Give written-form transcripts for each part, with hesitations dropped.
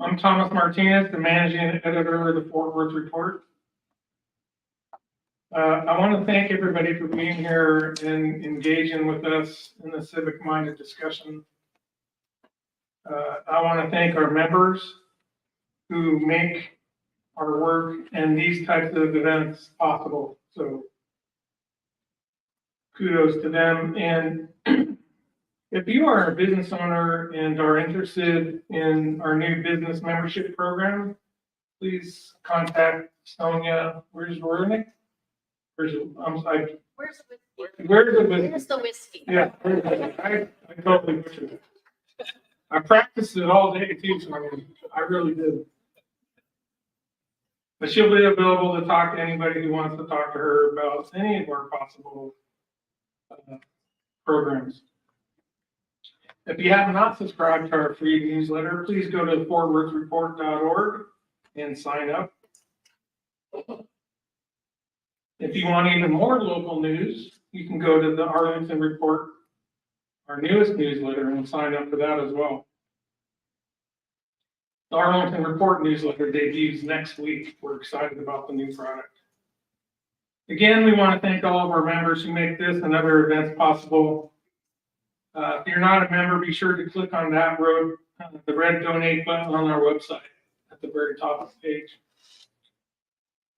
I'm Thomas Martinez, the managing editor of the Fort Worth Report. I want to thank everybody for being here and engaging with us in the civic-minded discussion. I want to thank our members who make our work and these types of events possible. So kudos to them. And if you are a business owner and are interested in our new business membership program, please contact Sonia. Where's Veronique? Where's the whiskey? Where's the whiskey? Where's the whiskey? Yeah, I totally butchered it. I practiced it all day too, so I really did. But she'll be available to talk to anybody who wants to talk to her about any of our possible programs. If you have not subscribed to our free newsletter, please go to fortworthreport.org and sign up. If you want even more local news, you can go to the Arlington Report, our newest newsletter, and sign up for that as well. The Arlington Report newsletter debuts next week. We're excited about the new product. Again, we want to thank all of our members who make this and other events possible. If you're not a member, be sure to click on that the red donate button on our website at the very top of the page.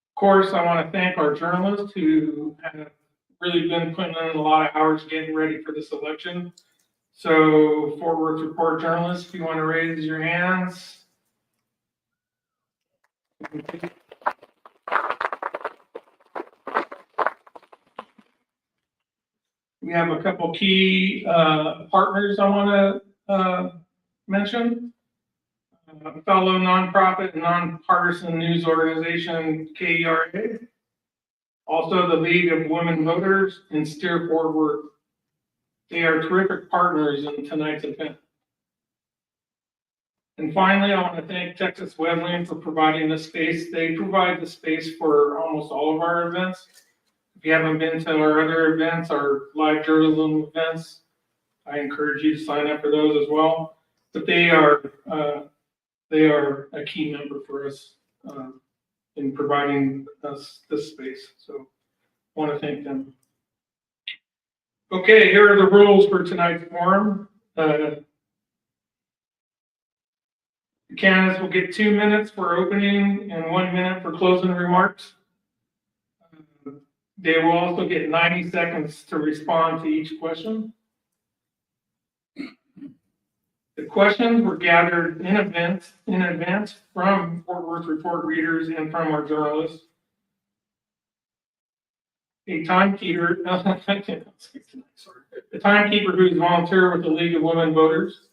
Of course, I want to thank our journalists who have really been putting in a lot of hours getting ready for this election. So, Fort Worth Report journalists, if you want to raise your hands. We have a couple key partners I want to mention. A fellow nonprofit and nonpartisan news organization, KERA. Also, the League of Women Voters and Steer Fort Worth. They are terrific partners in tonight's event. And finally, I want to thank Texas Wesleyan for providing the space. They provide the space for almost all of our events. If you haven't been to our other events, our live journalism events, I encourage you to sign up for those as well. But they are a key member for us in providing us this space. So I want to thank them. Okay, here are the rules for tonight's forum. The candidates will get 2 minutes for opening and 1 minute for closing remarks. They will also get 90 seconds to respond to each question. The questions were gathered in advance from Fort Worth Report readers and from our journalists. A timekeeper who's volunteer with the League of Women Voters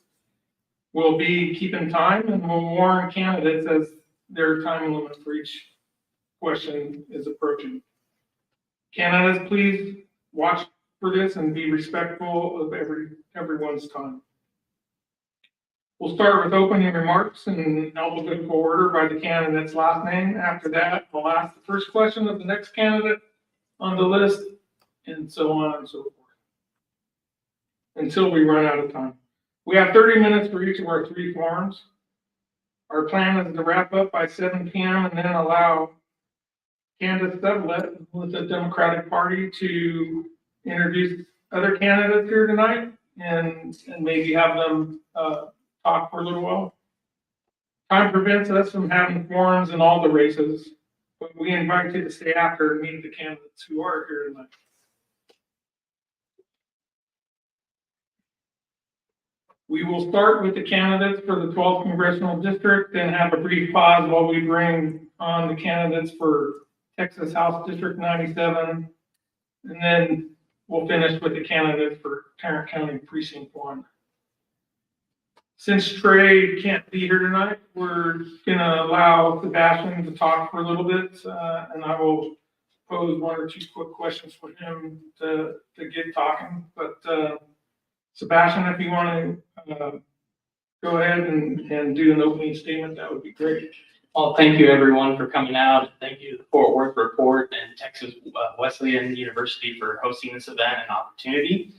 will be keeping time and will warn candidates as their time limit for each question is approaching. Candidates, please watch for this and be respectful of everyone's time. We'll start with opening remarks in alphabetical order by the candidate's last name. After that, we'll ask the first question of the next candidate on the list, and so on and so forth, until we run out of time. We have 30 minutes for each of our 3 forums. Our plan is to wrap up by 7 p.m. and then allow Candace Sublett with the Democratic Party to introduce other candidates here tonight and maybe have them talk for a little while. Time prevents us from having forums in all the races, but we invite you to stay after and meet the candidates who are here tonight. We will start with the candidates for the 12th Congressional District, then have a brief pause while we bring on the candidates for Texas House District 97, and then we'll finish with the candidates for Tarrant County Precinct 1. Since Trey can't be here tonight, we're going to allow Sebastian to talk for a little bit, and I will pose 1 or 2 quick questions for him to get talking. But Sebastian, if you want to go ahead and do an opening statement, that would be great. Well, thank you everyone for coming out. Thank you to the Fort Worth Report and Texas Wesleyan University for hosting this event and opportunity.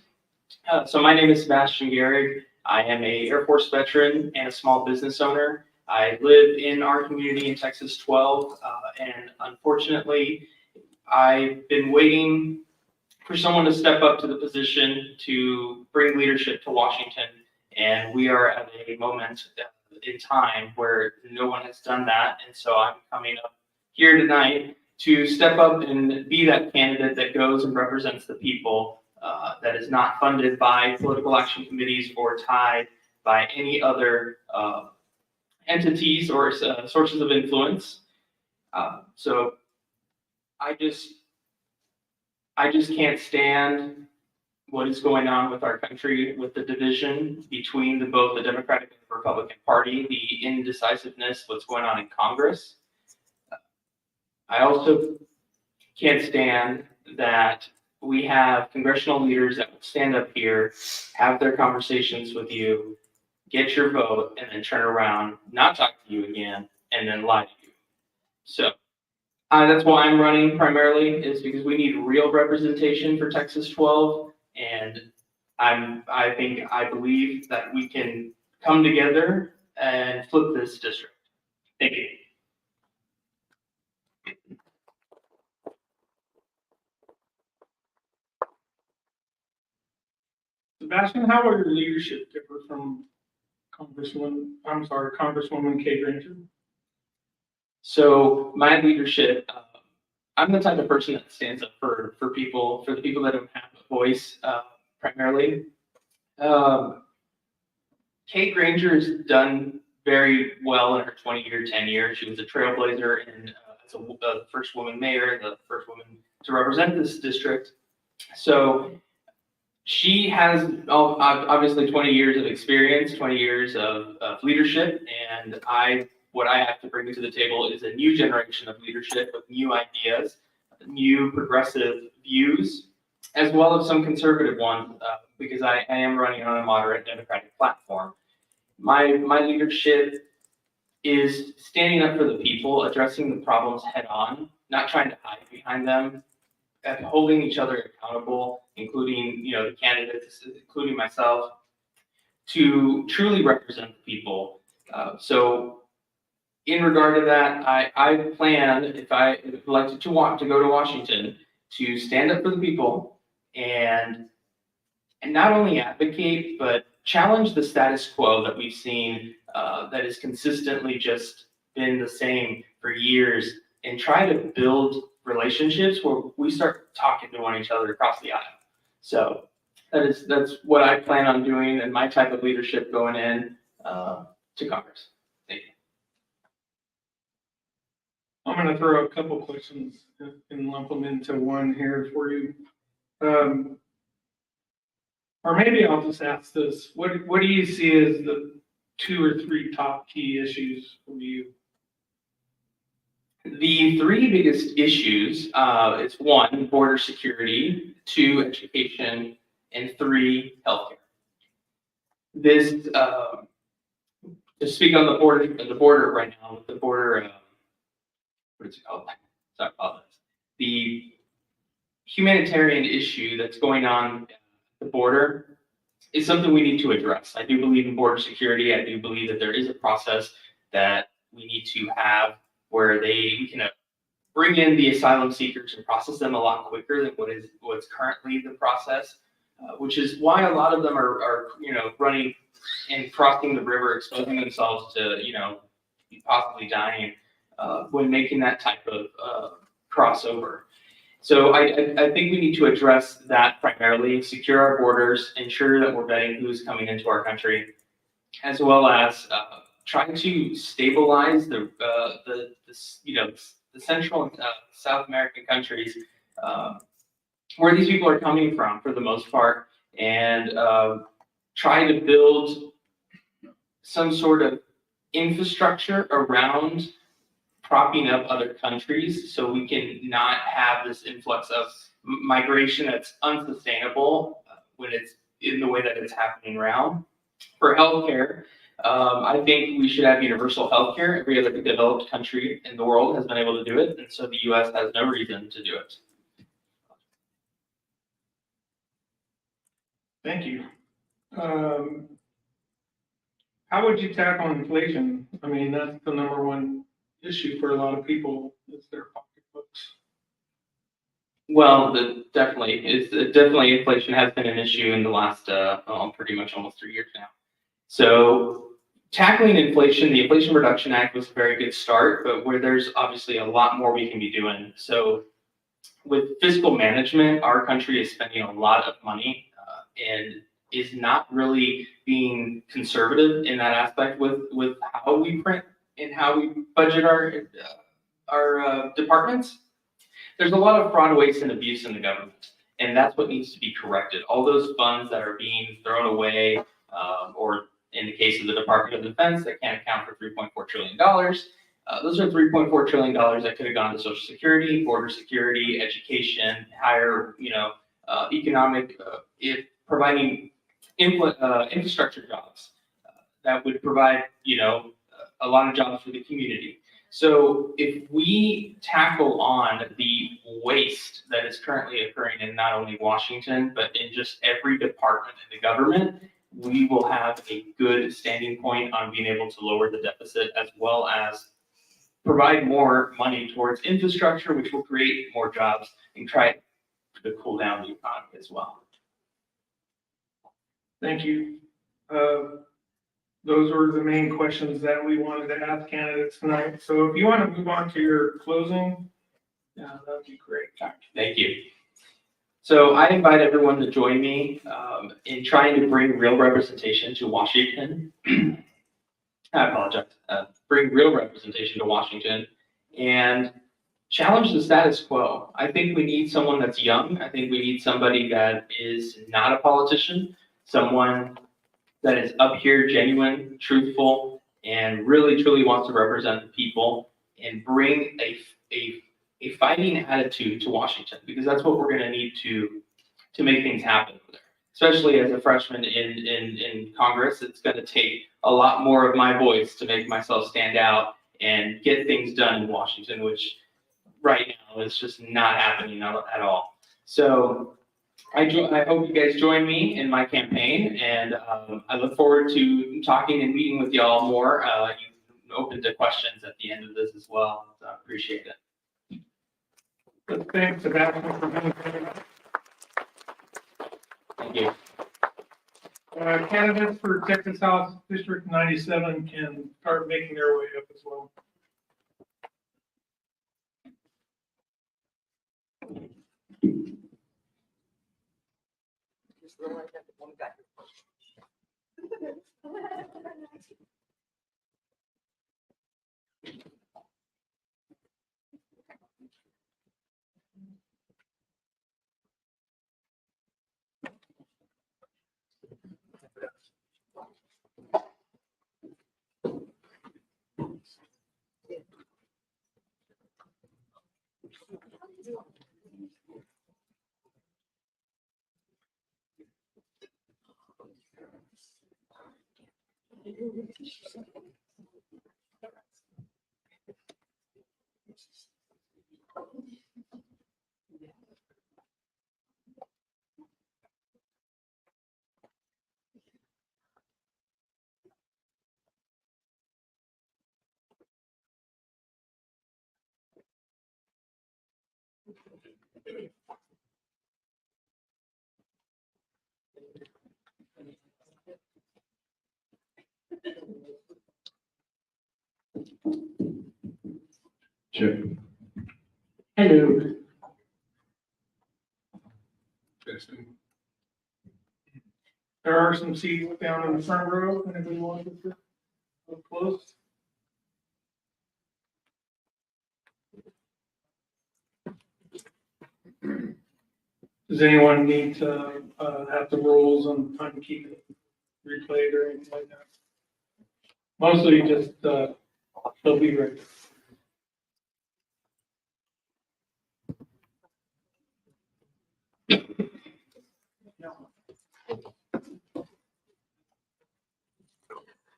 So my name is Sebastian Gehrig. I am a Air Force veteran and a small business owner. I live in our community in Texas 12, and unfortunately, I've been waiting for someone to step up to the position to bring leadership to Washington, and we are at a moment in time where no one has done that, and so I'm coming up here tonight to step up and be that candidate that goes and represents the people, that is not funded by political action committees or tied by any other entities or sources of influence. So I just can't stand what is going on with our country, with the division between both the Democratic and the Republican Party, the indecisiveness, what's going on in Congress. I also can't stand that we have congressional leaders that will stand up here, have their conversations with you, get your vote, and then turn around, not talk to you again, and then lie to you. So that's why I'm running primarily, is because we need real representation for Texas 12, and I believe that we can come together and flip this district. Thank you. Sebastian, how will your leadership differ from Congresswoman Kay Granger? So my leadership, I'm the type of person that stands up for people, for the people that don't have a voice, primarily. Kay Granger has done very well in her 20-year tenure. She was a trailblazer and as the first woman mayor, the first woman to represent this district. So she has obviously 20 years of experience, 20 years of leadership, and what I have to bring to the table is a new generation of leadership with new ideas, new progressive views, as well as some conservative ones, because I am running on a moderate Democratic platform. My leadership is standing up for the people, addressing the problems head on, not trying to hide behind them, and holding each other accountable, including the candidates, including myself, to truly represent the people. So in regard to that, I plan, if elected to go to Washington, to stand up for the people and not only advocate, but challenge the status quo that we've seen, that has consistently just been the same for years, and try to build relationships where we start talking to one another across the aisle. So that's what I plan on doing, and my type of leadership going in to Congress. Thank you. I'm going to throw a couple questions and lump them into one here for you. Or maybe I'll just ask this. What do you see as the 2 or 3 top key issues for you? The 3 biggest issues, is 1, border security, 2, education, and 3, healthcare. This, to speak on the border right now, the border, what is it called? Sorry, I apologize. The humanitarian issue that's going on at the border is something we need to address. I do believe in border security. I do believe that there is a process that we need to have where we can bring in the asylum seekers and process them a lot quicker than what's currently the process, which is why a lot of them are running and crossing the river, exposing themselves to possibly dying when making that type of crossover. So I think we need to address that primarily, secure our borders, ensure that we're vetting who's coming into our country, as well as trying to stabilize the Central and South American countries where these people are coming from for the most part, and try to build some sort of infrastructure around propping up other countries so we can not have this influx of migration that's unsustainable when it's in the way that it's happening now. For healthcare, I think we should have universal healthcare. Every other developed country in the world has been able to do it, and so the U.S. has no reason to do it. Thank you. How would you tackle inflation? I mean, that's the number one issue for a lot of people is their pocketbooks. Well, definitely inflation has been an issue in the last pretty much almost 3 years now. So tackling inflation, the Inflation Reduction Act was a very good start, but where there's obviously a lot more we can be doing. So with fiscal management, our country is spending a lot of money and is not really being conservative in that aspect with how we print and how we budget our departments. There's a lot of fraud, waste, and abuse in the government, and that's what needs to be corrected. All those funds that are being thrown away, or in the case of the Department of Defense, that can't account for $3.4 trillion. Those are $3.4 trillion that could have gone to Social Security, border security, education, higher, economic, providing infrastructure jobs that would provide, a lot of jobs for the community. So if we tackle on the waste that is currently occurring in not only Washington, but in just every department in the government, we will have a good standing point on being able to lower the deficit as well as provide more money towards infrastructure, which will create more jobs and try to cool down the economy as well. Thank you. Those were the main questions that we wanted to ask candidates tonight. So if you want to move on to your closing, yeah, that'd be great. Thank you. So I invite everyone to join me in trying to bring real representation to Washington. I apologize. Bring real representation to Washington and challenge the status quo. I think we need someone that's young. I think we need somebody that is not a politician, someone that is up here, genuine, truthful, and really truly wants to represent the people and bring a fighting attitude to Washington, because that's what we're going to need to make things happen there. Especially as a freshman in Congress, it's going to take a lot more of my voice to make myself stand out and get things done in Washington, which right now is just not happening at all. So I hope you guys join me in my campaign, and I look forward to talking and meeting with y'all more. You're open to questions at the end of this as well, so I appreciate it. Thanks, Sebastian, for being here. Thank you. Candidates for Texas House District 97 can start making their way up as well. Sure. Hello. There are some seats down in the front row, and if we want to look close. Does anyone need to have the rules on time to keep it replayed or anything like that? Mostly just they'll be ready.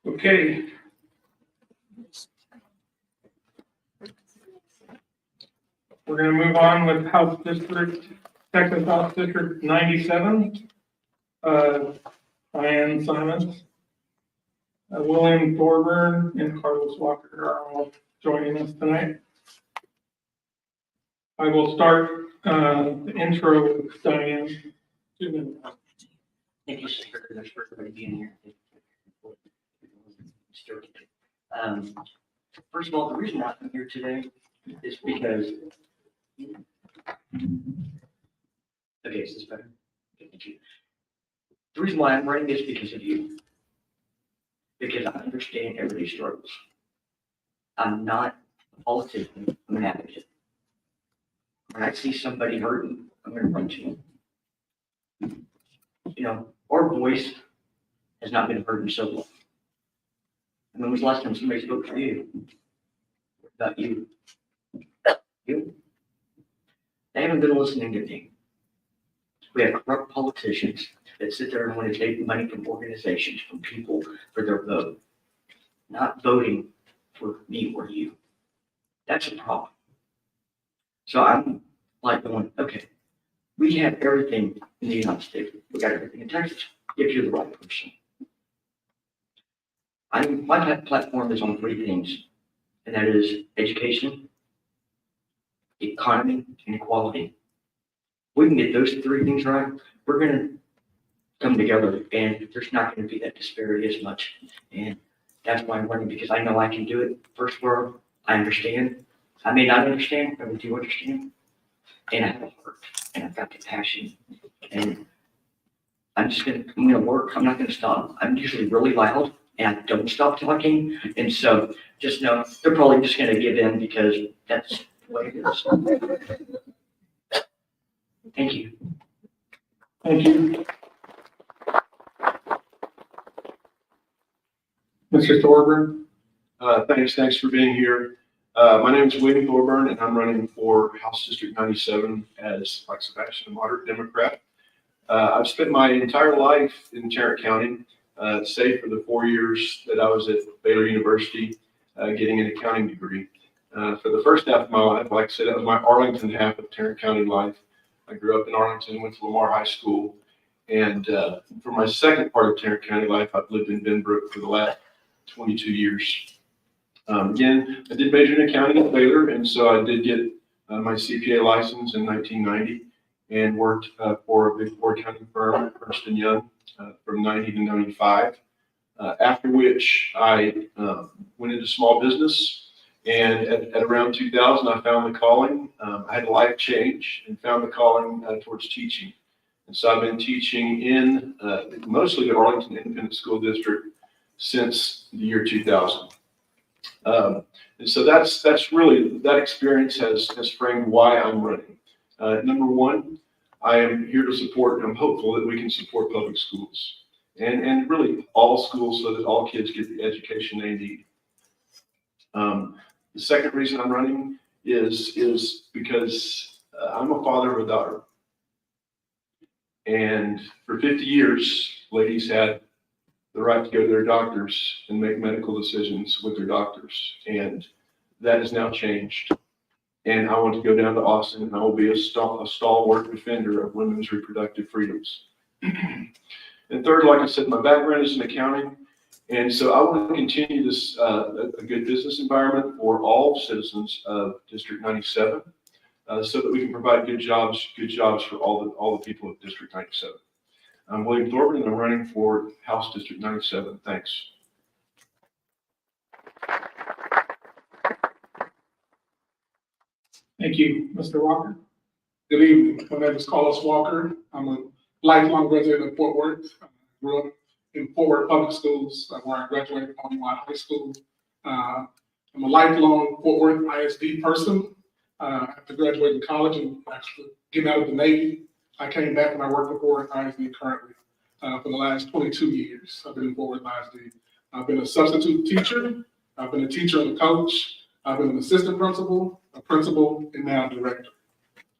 Okay. We're going to move on with House District, Texas House District 97. Diane Simons. William Thorburn and Carlos Walker are all joining us tonight. I will start the intro with Diane. 2 minutes. Thank you, sir. There's for everybody being here. First of all, the reason I'm here today is because. Okay, is this better? Okay, thank you. The reason why I'm running is because of you. Because I understand everybody's struggles. I'm not a politician, I'm an advocate. When I see somebody hurting, I'm gonna run to them. You know, our voice has not been heard in so long. And when was the last time somebody spoke for you? About you? You? They haven't been listening to me. We have corrupt politicians that sit there and want to take money from organizations, from people for their vote, not voting for me or you. That's a problem. So I'm like going, okay, we have everything in the United States. We got everything in Texas if you're the right person. My platform is on 3 things, and that is education, economy, and equality. We can get those 3 things right, we're going to come together, and there's not going to be that disparity as much. And that's why I'm running, because I know I can do it. First world, I understand. I may not understand, but I do understand. And I have a heart, and I've got the passion. And I'm going to work. I'm not going to stop. I'm usually really loud, and I don't stop talking. And so just know they're probably just going to give in because that's the way it is. Thank you. Thank you. Mr. Thorburn? Thanks for being here. My name is William Thorburn, and I'm running for House District 97 as, like Sebastian, a moderate Democrat. I've spent my entire life in Tarrant County, save for the 4 years that I was at Baylor University getting an accounting degree. For the first half of my life, like I said, that was my Arlington half of Tarrant County life. I grew up in Arlington, went to Lamar High School, and for my second part of Tarrant County life, I've lived in Benbrook for the last 22 years. Again, I did major in accounting at Baylor, and so I did get my CPA license in 1990 and worked for a big 4 accounting firm, Ernst & Young, from 90 to 95. After which I went into small business, and at around 2000, I found the calling. I had a life change and found the calling towards teaching. And so I've been teaching in mostly the Arlington Independent School District since the year 2000. And so that's really, that experience has framed why I'm running. Number one, I am here to support, and I'm hopeful that we can support public schools and really all schools so that all kids get the education they need. The second reason I'm running is because I'm a father of a daughter. And for 50 years, ladies had the right to go to their doctors and make medical decisions with their doctors. And that has now changed. And I want to go down to Austin, and I will be a stalwart defender of women's reproductive freedoms. And third, like I said, my background is in accounting. And so I want to continue this a good business environment for all citizens of District 97 so that we can provide good jobs for all the people of District 97. I'm William Thorburn, and I'm running for House District 97. Thanks. Thank you. Mr. Walker? Good evening. My name is Carlos Walker. I'm a lifelong resident of Fort Worth. I grew up in Fort Worth Public Schools, where I graduated from Unified High School. I'm a lifelong Fort Worth ISD person. After graduating college and actually getting out of the Navy, I came back and I work for Fort Worth ISD currently for the last 22 years. I've been in Fort Worth ISD. I've been a substitute teacher. I've been a teacher and a coach. I've been an assistant principal, a principal, and now a director.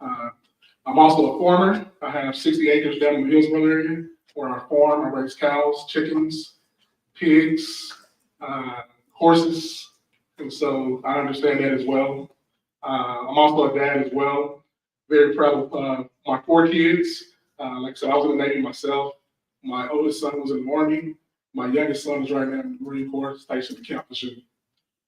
I'm also a farmer. I have 60 acres down in the Hillsborough area where I farm. I raise cows, chickens, pigs, horses, and so I understand that as well. I'm also a dad as well. Very proud of my 4 kids. Like I said, I was in the Navy myself. My oldest son was in the Army. My youngest son is right now in the Marine Corps stationed at Camp Lejeune.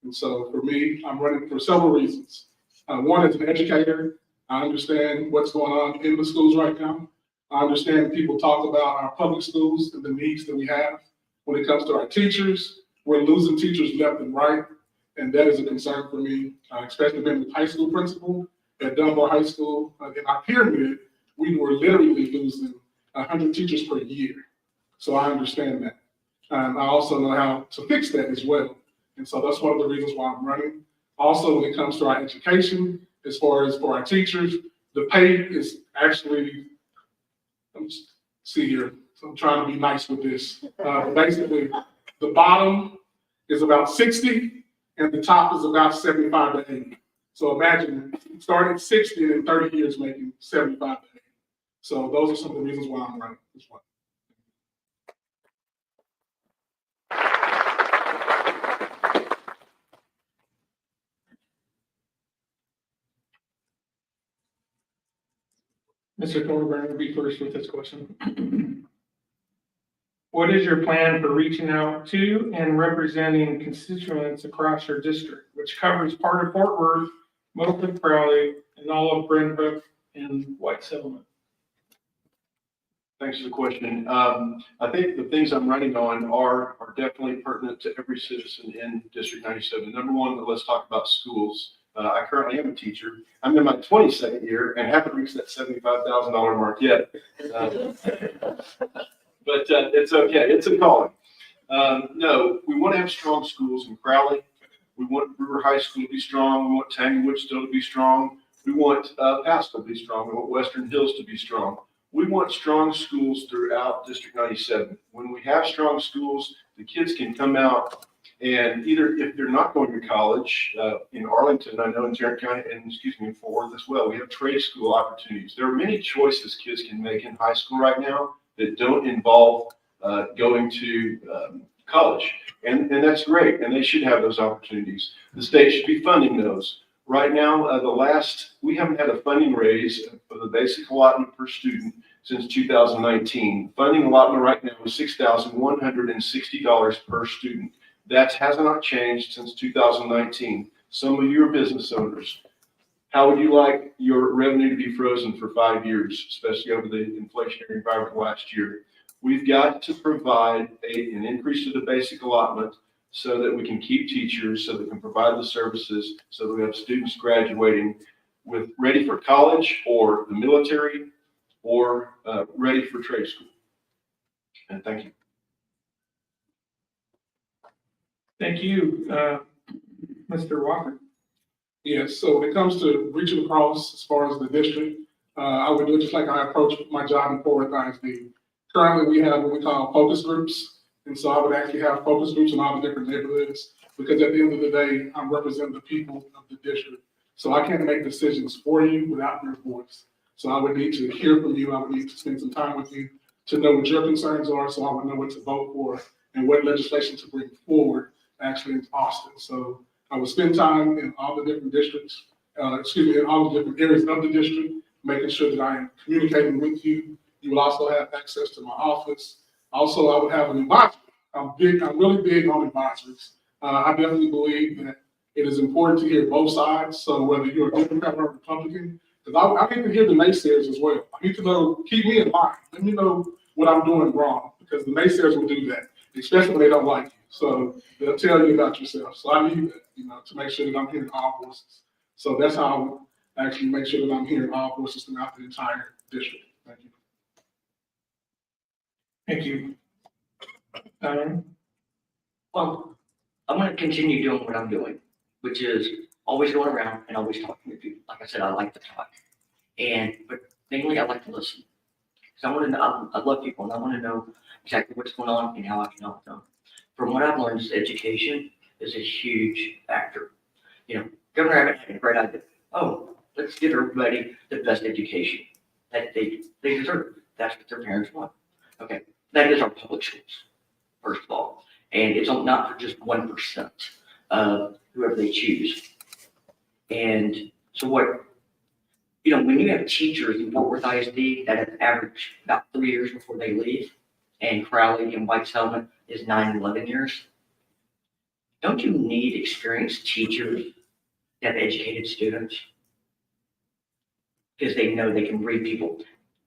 And so for me, I'm running for several reasons. One, as an educator, I understand what's going on in the schools right now. I understand people talk about our public schools and the needs that we have. When it comes to our teachers, we're losing teachers left and right, and that is a concern for me, especially being the high school principal at Dunbar High School. In our pyramid, we were literally losing 100 teachers per year. So I understand that. I also know how to fix that as well. And so that's one of the reasons why I'm running. Also, when it comes to our education, as far as for our teachers, the pay is actually, see here, so I'm trying to be nice with this. Basically, the bottom is about 60 and the top is about 75 to 80. So imagine starting at 60 and in 30 years making 75 to 80. So those are some of the reasons why I'm running this one. Mr. Thorburn will be first with this question. What is your plan for reaching out to and representing constituents across your district, which covers part of Fort Worth, most of Crowley, and all of Brent Brook and White Settlement? Thanks for the question. I think the things I'm running on are definitely pertinent to every citizen in District 97. Number one, let's talk about schools. I currently am a teacher. I'm in my 22nd year and haven't reached that $75,000 mark yet. But it's okay. It's a calling. No, we want to have strong schools in Crowley. We want Brewer High School to be strong. We want Tanglewood still to be strong. We want Pasco to be strong. We want Western Hills to be strong. We want strong schools throughout District 97. When we have strong schools, the kids can come out and either, if they're not going to college, in Arlington, I know in Tarrant County, and in Fort Worth as well, we have trade school opportunities. There are many choices kids can make in high school right now that don't involve going to college. And that's great, and they should have those opportunities. The state should be funding those. Right now, we haven't had a funding raise for the basic allotment per student since 2019. Funding allotment right now is $6,160 per student. That has not changed since 2019. Some of you are business owners. How would you like your revenue to be frozen for 5 years, especially over the inflationary environment last year? We've got to provide an increase to the basic allotment so that we can keep teachers, so that we can provide the services, so that we have students graduating ready for college or the military or ready for trade school. And thank you. Thank you, Mr. Walker. Yes, so when it comes to reaching across as far as the district, I would do it just like I approach my job in Fort Worth ISD. Currently, we have what we call focus groups. And so I would actually have focus groups in all the different neighborhoods, because at the end of the day, I'm representing the people of the district. So I can't make decisions for you without your voice. So I would need to hear from you. I would need to spend some time with you to know what your concerns are, so I would know what to vote for and what legislation to bring forward actually in Austin. So I would spend time in all the different districts, in all the different areas of the district, making sure that I am communicating with you. You will also have access to my office. Also, I would have an advisor. I'm really big on advisories. I definitely believe that it is important to hear both sides. So whether you're a Democrat or a Republican, because I need to hear the naysayers as well. I need to know, keep me in line. Let me know what I'm doing wrong, because the naysayers will do that, especially when they don't like you. So they'll tell you about yourself. So I need that, to make sure that I'm hearing all voices. So that's how I actually make sure that I'm hearing all voices throughout the entire district. Thank you. Thank you. Diane? Well, I'm going to continue doing what I'm doing, which is always going around and always talking to people. Like I said, I like to talk, but mainly I like to listen. Because I want to know, I love people, and I want to know exactly what's going on and how I can help them. From what I've learned, is education is a huge factor. Governor Abbott had a great idea. Oh, let's give everybody the best education that they deserve. That's what their parents want. Okay, that is our public schools, first of all. And it's not for just 1% of whoever they choose. And so when you have teachers in Fort Worth ISD that have averaged about 3 years before they leave, and Crowley and White's Settlement is 9 and 11 years. Don't you need experienced teachers to have educated students? Because they know they can read people.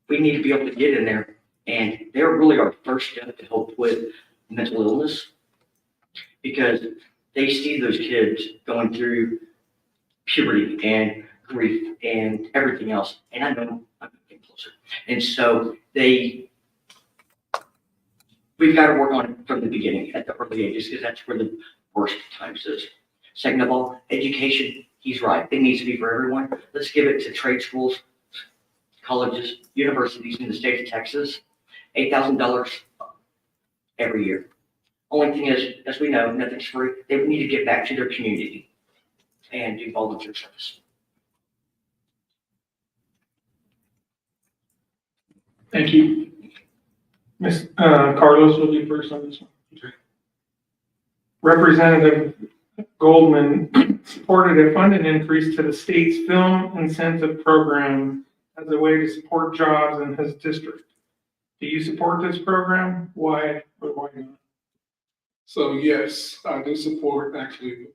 We need to be able to get in there, and they're really our first step to help with mental illness, because they see those kids going through puberty and grief and everything else. And I know I'm getting closer. And so we've got to work on it from the beginning at the early ages, because that's where the worst times is. Second of all, education, he's right. It needs to be for everyone. Let's give it to trade schools, colleges, universities in the state of Texas, $8,000 every year. Only thing is, as we know, nothing's free. They need to get back to their community and do volunteer service. Thank you. Ms. Carlos will be first on this one. Okay. Representative Goldman supported a funding increase to the state's film incentive program as a way to support jobs in his district. Do you support this program? Why or why not? So yes, I do support actually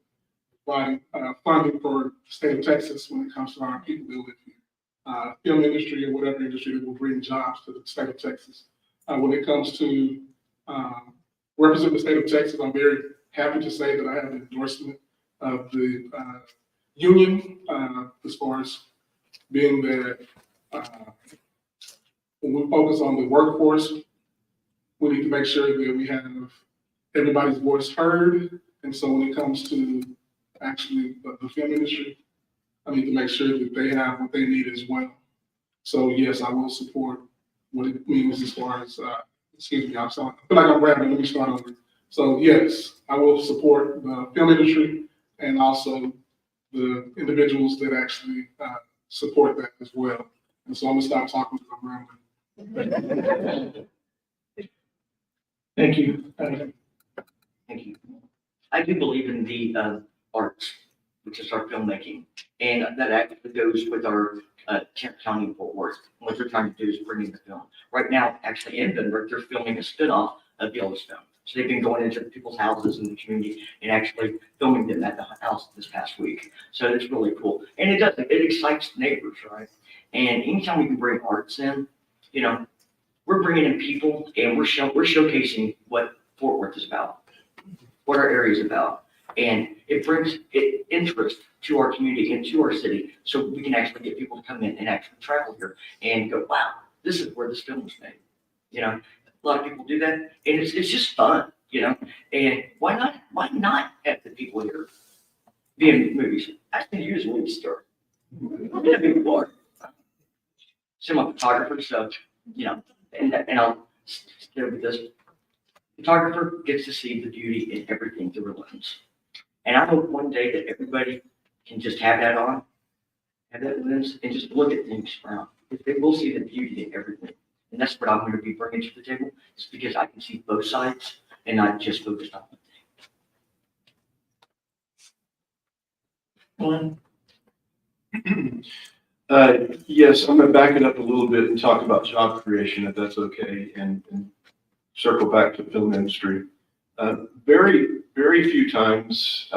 providing funding for the state of Texas when it comes to our people that live here. Film industry or whatever industry that will bring jobs to the state of Texas. When it comes to representing the state of Texas, I'm very happy to say that I have an endorsement of the union as far as being that when we focus on the workforce, we need to make sure that we have everybody's voice heard. And so when it comes to actually the film industry, I need to make sure that they have what they need as well. So yes, I will support what it means as far as, excuse me, I feel like I'm rapping, let me start over. So yes, I will support the film industry and also the individuals that actually support that as well. And so I'm gonna stop talking because I'm rambling. Thank you. Thank you. I do believe in the arts, which is our filmmaking, and that actually goes with our Kent County Fort Worth. What they're trying to do is bring in the film. Right now, actually in Denver, they're filming a spinoff of Yellowstone. So they've been going into people's houses in the community and actually filming them at the house this past week. So it's really cool. And it excites neighbors, right? And anytime we can bring arts in, you know, we're bringing in people and we're showcasing what Fort Worth is about, what our area is about. And it brings interest to our community and to our city, so we can actually get people to come in and actually travel here and go, wow, this is where this film was made. You know, a lot of people do that, and it's just fun, you know. And why not have the people here be in movies? I think you as a movie star. Yeah, people are. Cinematographer, so you know, and I'll start with this. Photographer gets to see the beauty in everything through a lens. And I hope one day that everybody can just have that on, have that lens, and just look at things around. They will see the beauty in everything. And that's what I'm going to be bringing to the table, is because I can see both sides and not just focus on one thing. Yes, I'm going to back it up a little bit and talk about job creation, if that's okay, and circle back to the film industry. Very, very few times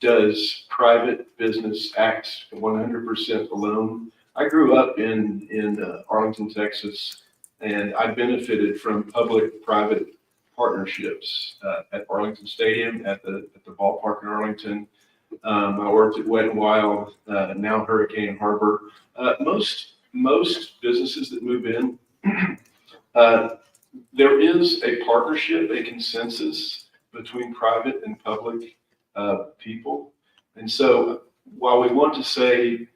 does private business act 100% alone. I grew up in Arlington, Texas, and I benefited from public-private partnerships at Arlington Stadium, at the ballpark in Arlington. I worked at Wet n Wild, now Hurricane Harbor. Most businesses that move in, there is a partnership, a consensus between private and public people. And so while we want to say,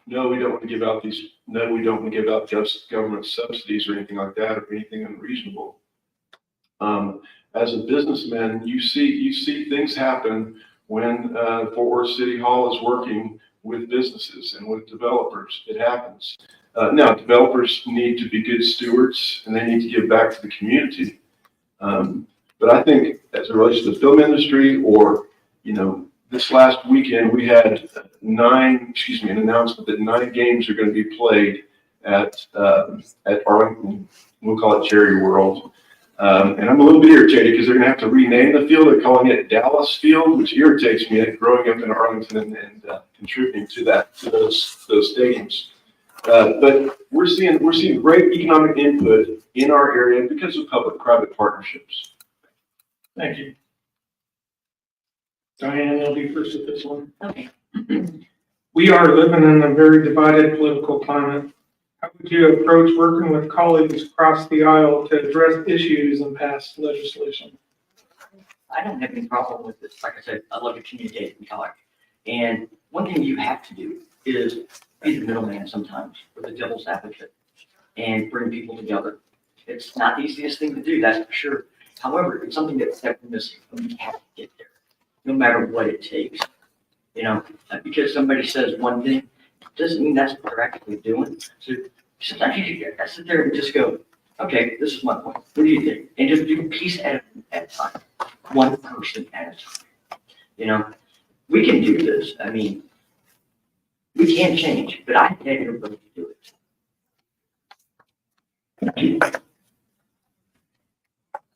no, we don't want to give out just government subsidies or anything like that, or anything unreasonable. As a businessman, you see things happen when Fort Worth City Hall is working with businesses and with developers. It happens. Now, developers need to be good stewards and they need to give back to the community. But I think as it relates to the film industry, or, you know, this last weekend we had an announcement that 9 games are going to be played at Arlington. We'll call it Cherry World. And I'm a little bit irritated because they're gonna have to rename the field. They're calling it Dallas Field, which irritates me growing up in Arlington and contributing to those stadiums. But we're seeing great economic input in our area because of public-private partnerships. Thank you. Diane, you'll be first with this one. Okay. We are living in a very divided political climate. How would you approach working with colleagues across the aisle to address issues and pass legislation? I don't have any problem with this. Like I said, I love to communicate and talk. And one thing you have to do is be the middleman sometimes, or the devil's advocate, and bring people together. It's not the easiest thing to do, that's for sure. However, it's something that's definitely missing. We have to get there, no matter what it takes. You know, because somebody says one thing, doesn't mean that's what they're actually doing. So sometimes you gotta sit there and just go, okay, this is my point. What do you think? And just do a piece at a time, one person at a time. You know, we can do this. I mean, we can change, but I beg everybody to do it.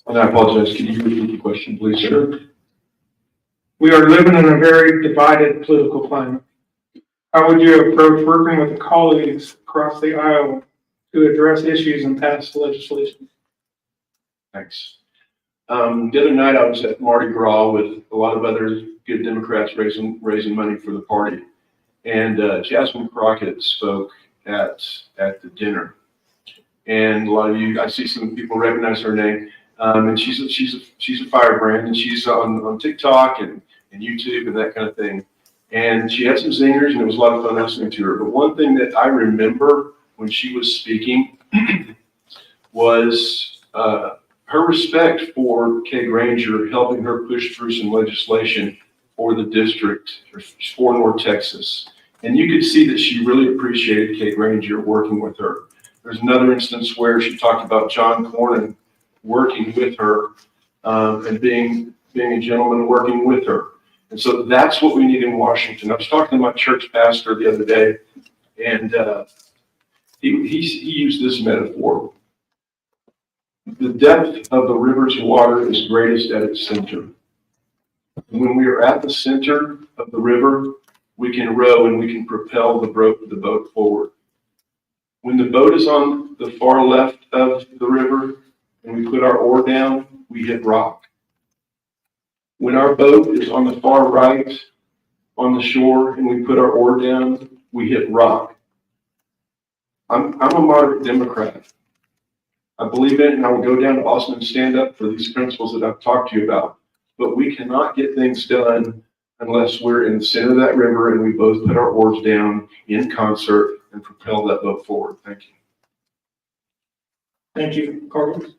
And I apologize, can you repeat the question, please, sir? We are living in a very divided political climate. How would you approach working with colleagues across the aisle to address issues and pass legislation? Thanks. The other night I was at Mardi Gras with a lot of other good Democrats raising money for the party. And Jasmine Crockett spoke at the dinner. And a lot of you, I see some people recognize her name. And she's a firebrand, and she's on TikTok and YouTube and that kind of thing. And she had some zingers, and it was a lot of fun listening to her. But one thing that I remember when she was speaking was her respect for Kay Granger helping her push through some legislation for the district, for North Texas. And you could see that she really appreciated Kay Granger working with her. There's another instance where she talked about John Cornyn working with her and being a gentleman working with her. And so that's what we need in Washington. I was talking to my church pastor the other day, and he used this metaphor. The depth of the river's water is greatest at its center. When we are at the center of the river, we can row and we can propel the boat forward. When the boat is on the far left of the river and we put our oar down, we hit rock. When our boat is on the far right on the shore and we put our oar down, we hit rock. I'm a moderate Democrat. I believe in it, and I will go down to Austin and stand up for these principles that I've talked to you about. But we cannot get things done unless we're in the center of that river and we both put our oars down in concert and propel that boat forward. Thank you. Thank you. Carlos?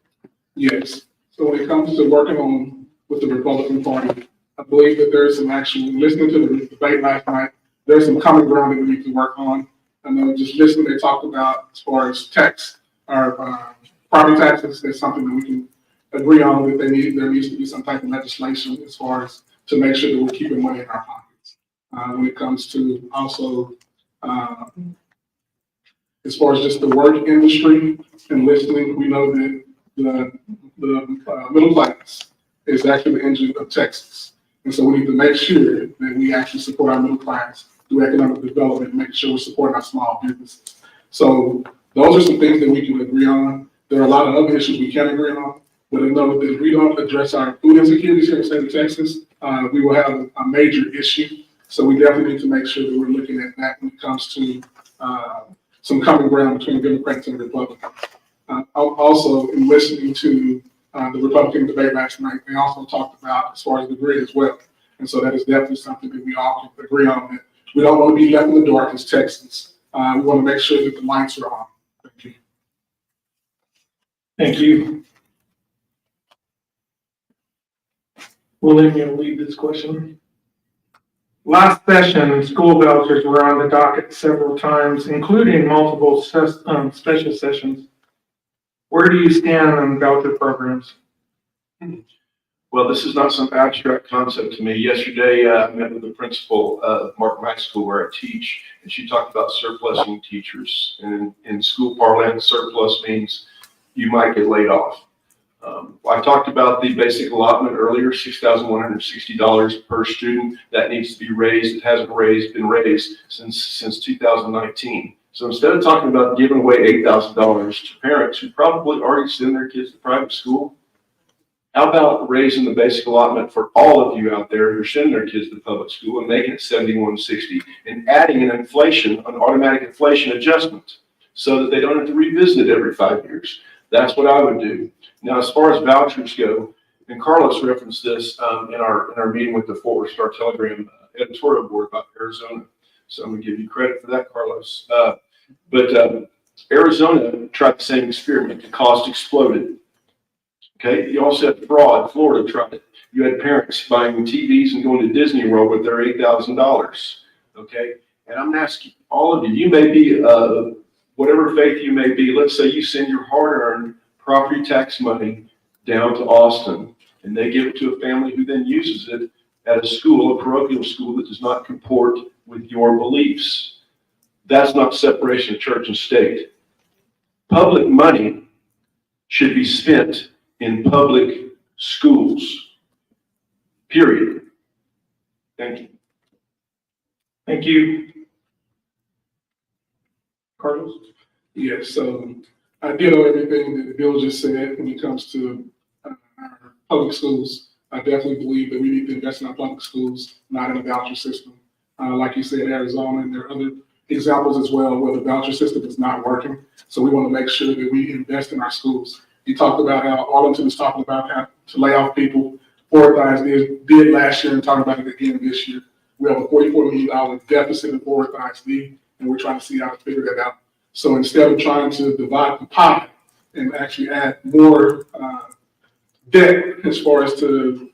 Yes. So when it comes to working with the Republican Party, I believe that there's some action. Listening to the debate last night, there's some common ground that we need to work on. I know just listening, they talked about as far as tax or property taxes. There's something that we can agree on that there needs to be some type of legislation as far as to make sure that we're keeping money in our pockets. When it comes to also as far as just the work industry and listening, we know that the middle class is actually the engine of Texas. And so we need to make sure that we actually support our middle class through economic development, make sure we're supporting our small businesses. So those are some things that we can agree on. There are a lot of other issues we can agree on, but I know that if we don't address our food insecurities here in the state of Texas, we will have a major issue. So we definitely need to make sure that we're looking at that when it comes to some common ground between Democrats and Republicans. Also, in listening to the Republican debate last night, they also talked about as far as the grid as well. And so that is definitely something that we all can agree on, that we don't want to be left in the dark as Texans. We want to make sure that the lights are on. Thank you. Thank you. William, you'll lead this question. Last session, school vouchers were on the docket several times, including multiple special sessions. Where do you stand on voucher programs? Well, this is not some abstract concept to me. Yesterday, I met with the principal of Markham High School where I teach, and she talked about surplusing teachers. And in school parlance, surplus means you might get laid off. I talked about the basic allotment earlier, $6,160 per student. That needs to be raised. It hasn't been raised since 2019. So instead of talking about giving away $8,000 to parents who probably already send their kids to private school, how about raising the basic allotment for all of you out there who are sending their kids to public school and making it $7,160 and adding an automatic inflation adjustment so that they don't have to revisit it every 5 years. That's what I would do. Now, as far as vouchers go, and Carlos referenced this in our meeting with the Fort Worth Star-Telegram editorial board about Arizona. So I'm going to give you credit for that, Carlos. But Arizona tried the same experiment. The cost exploded. Okay. You also had fraud. Florida tried it. You had parents buying TVs and going to Disney World with their $8,000. Okay. And I'm asking all of you, you may be, whatever faith you may be, let's say you send your hard-earned property tax money down to Austin and they give it to a family who then uses it at a school, a parochial school that does not comport with your beliefs. That's not separation of church and state. Public money should be spent in public schools, period. Thank you. Thank you. Carlos? Yes, so I ditto everything that Bill just said when it comes to our public schools. I definitely believe that we need to invest in our public schools, not in a voucher system. Like you said, Arizona, and there are other examples as well where the voucher system is not working. So we want to make sure that we invest in our schools. You talked about how Arlington is talking about how to lay off people. Forsyth did last year and talking about it again this year. We have a $44 million deficit in Forsyth, and we're trying to see how to figure that out. So instead of trying to divide the pie and actually add more debt as far as to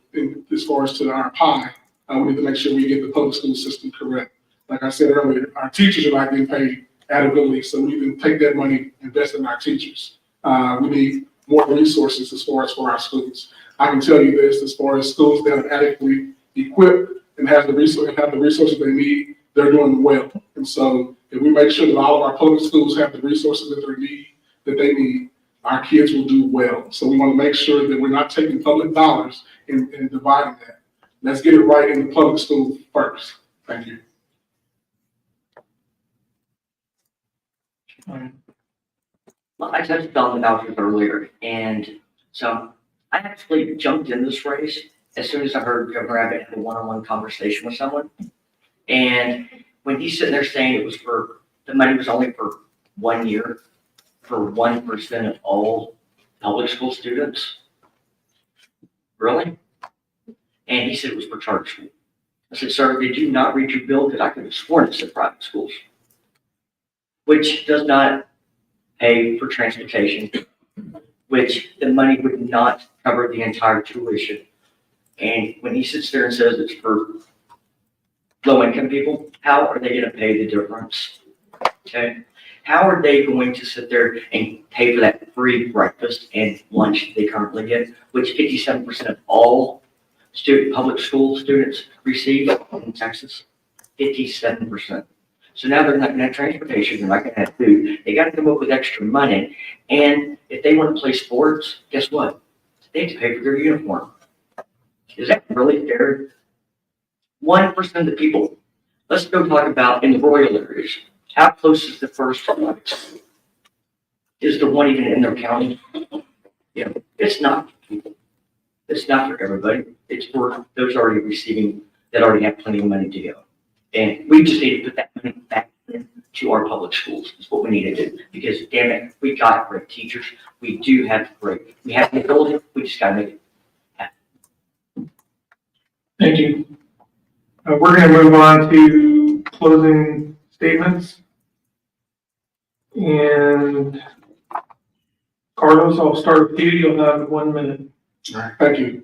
our pie, we need to make sure we get the public school system correct. Like I said earlier, our teachers are not getting paid adequately, so we need to take that money, invest in our teachers. We need more resources as far as for our schools. I can tell you this, as far as schools that are adequately equipped and have the resources they need, they're doing well. And so if we make sure that all of our public schools have the resources that they need, our kids will do well. So we want to make sure that we're not taking public dollars and dividing that. Let's get it right in the public school first. Thank you. Well, I touched on the vouchers earlier, and so I actually jumped in this race as soon as I heard Governor Abbott had a one-on-one conversation with someone. And when he's sitting there saying the money was only for 1 year, for 1% of all public school students. Really? And he said it was for charter school. I said, sir, did you not read your bill? Because I could have sworn it said private schools, which does not pay for transportation, which the money would not cover the entire tuition. And when he sits there and says it's for low-income people, how are they going to pay the difference? Okay? How are they going to sit there and pay for that free breakfast and lunch they currently get, which 57% of all public school students receive in Texas? 57%. So now they're not going to have transportation, they're not going to have food. They got to come up with extra money. And if they want to play sports, guess what? They have to pay for their uniform. Is that really fair? 1% of the people. Let's go talk about in the rural areas. How close is the first public school? Is the one even in their county? You know, it's not for people. It's not for everybody. It's for those already receiving, that already have plenty of money to go. And we just need to put that money back into our public schools. Is what we need to do. Because damn it, we got great teachers. We do have we have the ability. We just got to make it happen. Thank you. We're going to move on to closing statements. And Carlos, I'll start with you. You'll have 1 minute. All right, thank you.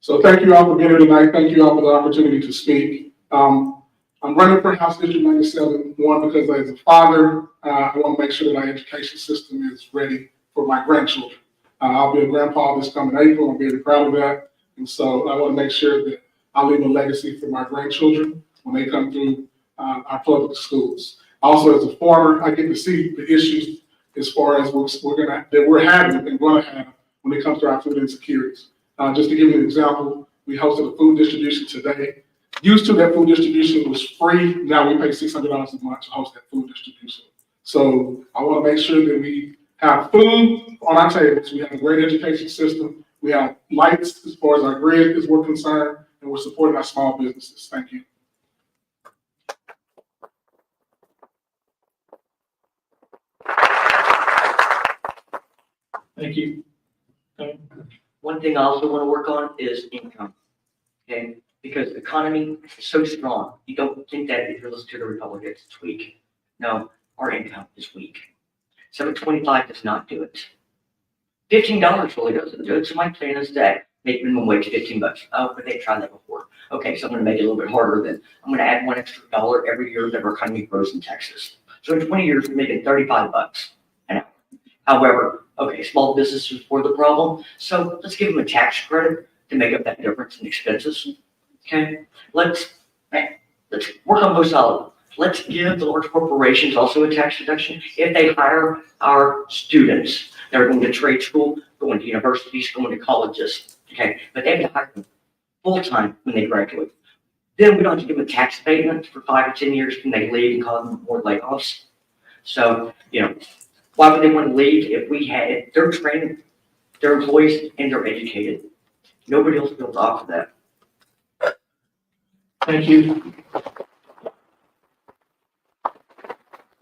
So thank you all for being here tonight. Thank you all for the opportunity to speak. I'm running for House District 97, one, because as a father, I want to make sure that our education system is ready for my grandchildren. I'll be a grandpa this coming April. I'm very proud of that. And so I want to make sure that I leave a legacy for my grandchildren when they come through our public schools. Also, as a farmer, I get to see the issues as far as we're having and going to have when it comes to our food insecurities. Just to give you an example, we hosted a food distribution today. Used to, that food distribution was free. Now we pay $600 a month to host that food distribution. So I want to make sure that we have food on our tables. We have a great education system. We have lights as far as our grid is we're concerned, and we're supporting our small businesses. Thank you. Thank you. One thing I also want to work on is income, okay? Because the economy is so strong, you don't think that if you listen to the Republicans, it's weak. No, our income is weak. 725 does not do it. $15 really doesn't do it. So my plan is that make minimum wage $15. Oh, but they've tried that before. Okay, so I'm going to make it a little bit harder then. I'm going to add $1 extra every year that our economy grows in Texas. So in 20 years, we're making $35 an hour. However, okay, small businesses were the problem. So let's give them a tax credit to make up that difference in expenses. Okay, let's work on both sides. Let's give the large corporations also a tax deduction if they hire our students. They're going to trade school, going to universities, going to colleges. Okay, but they have to hire them full-time when they graduate. Then we don't have to give them a tax abatement for 5 or 10 years when they leave and cause them more layoffs. So, why would they want to leave if they're training their employees and they're educated? Nobody else will be able to offer that. Thank you.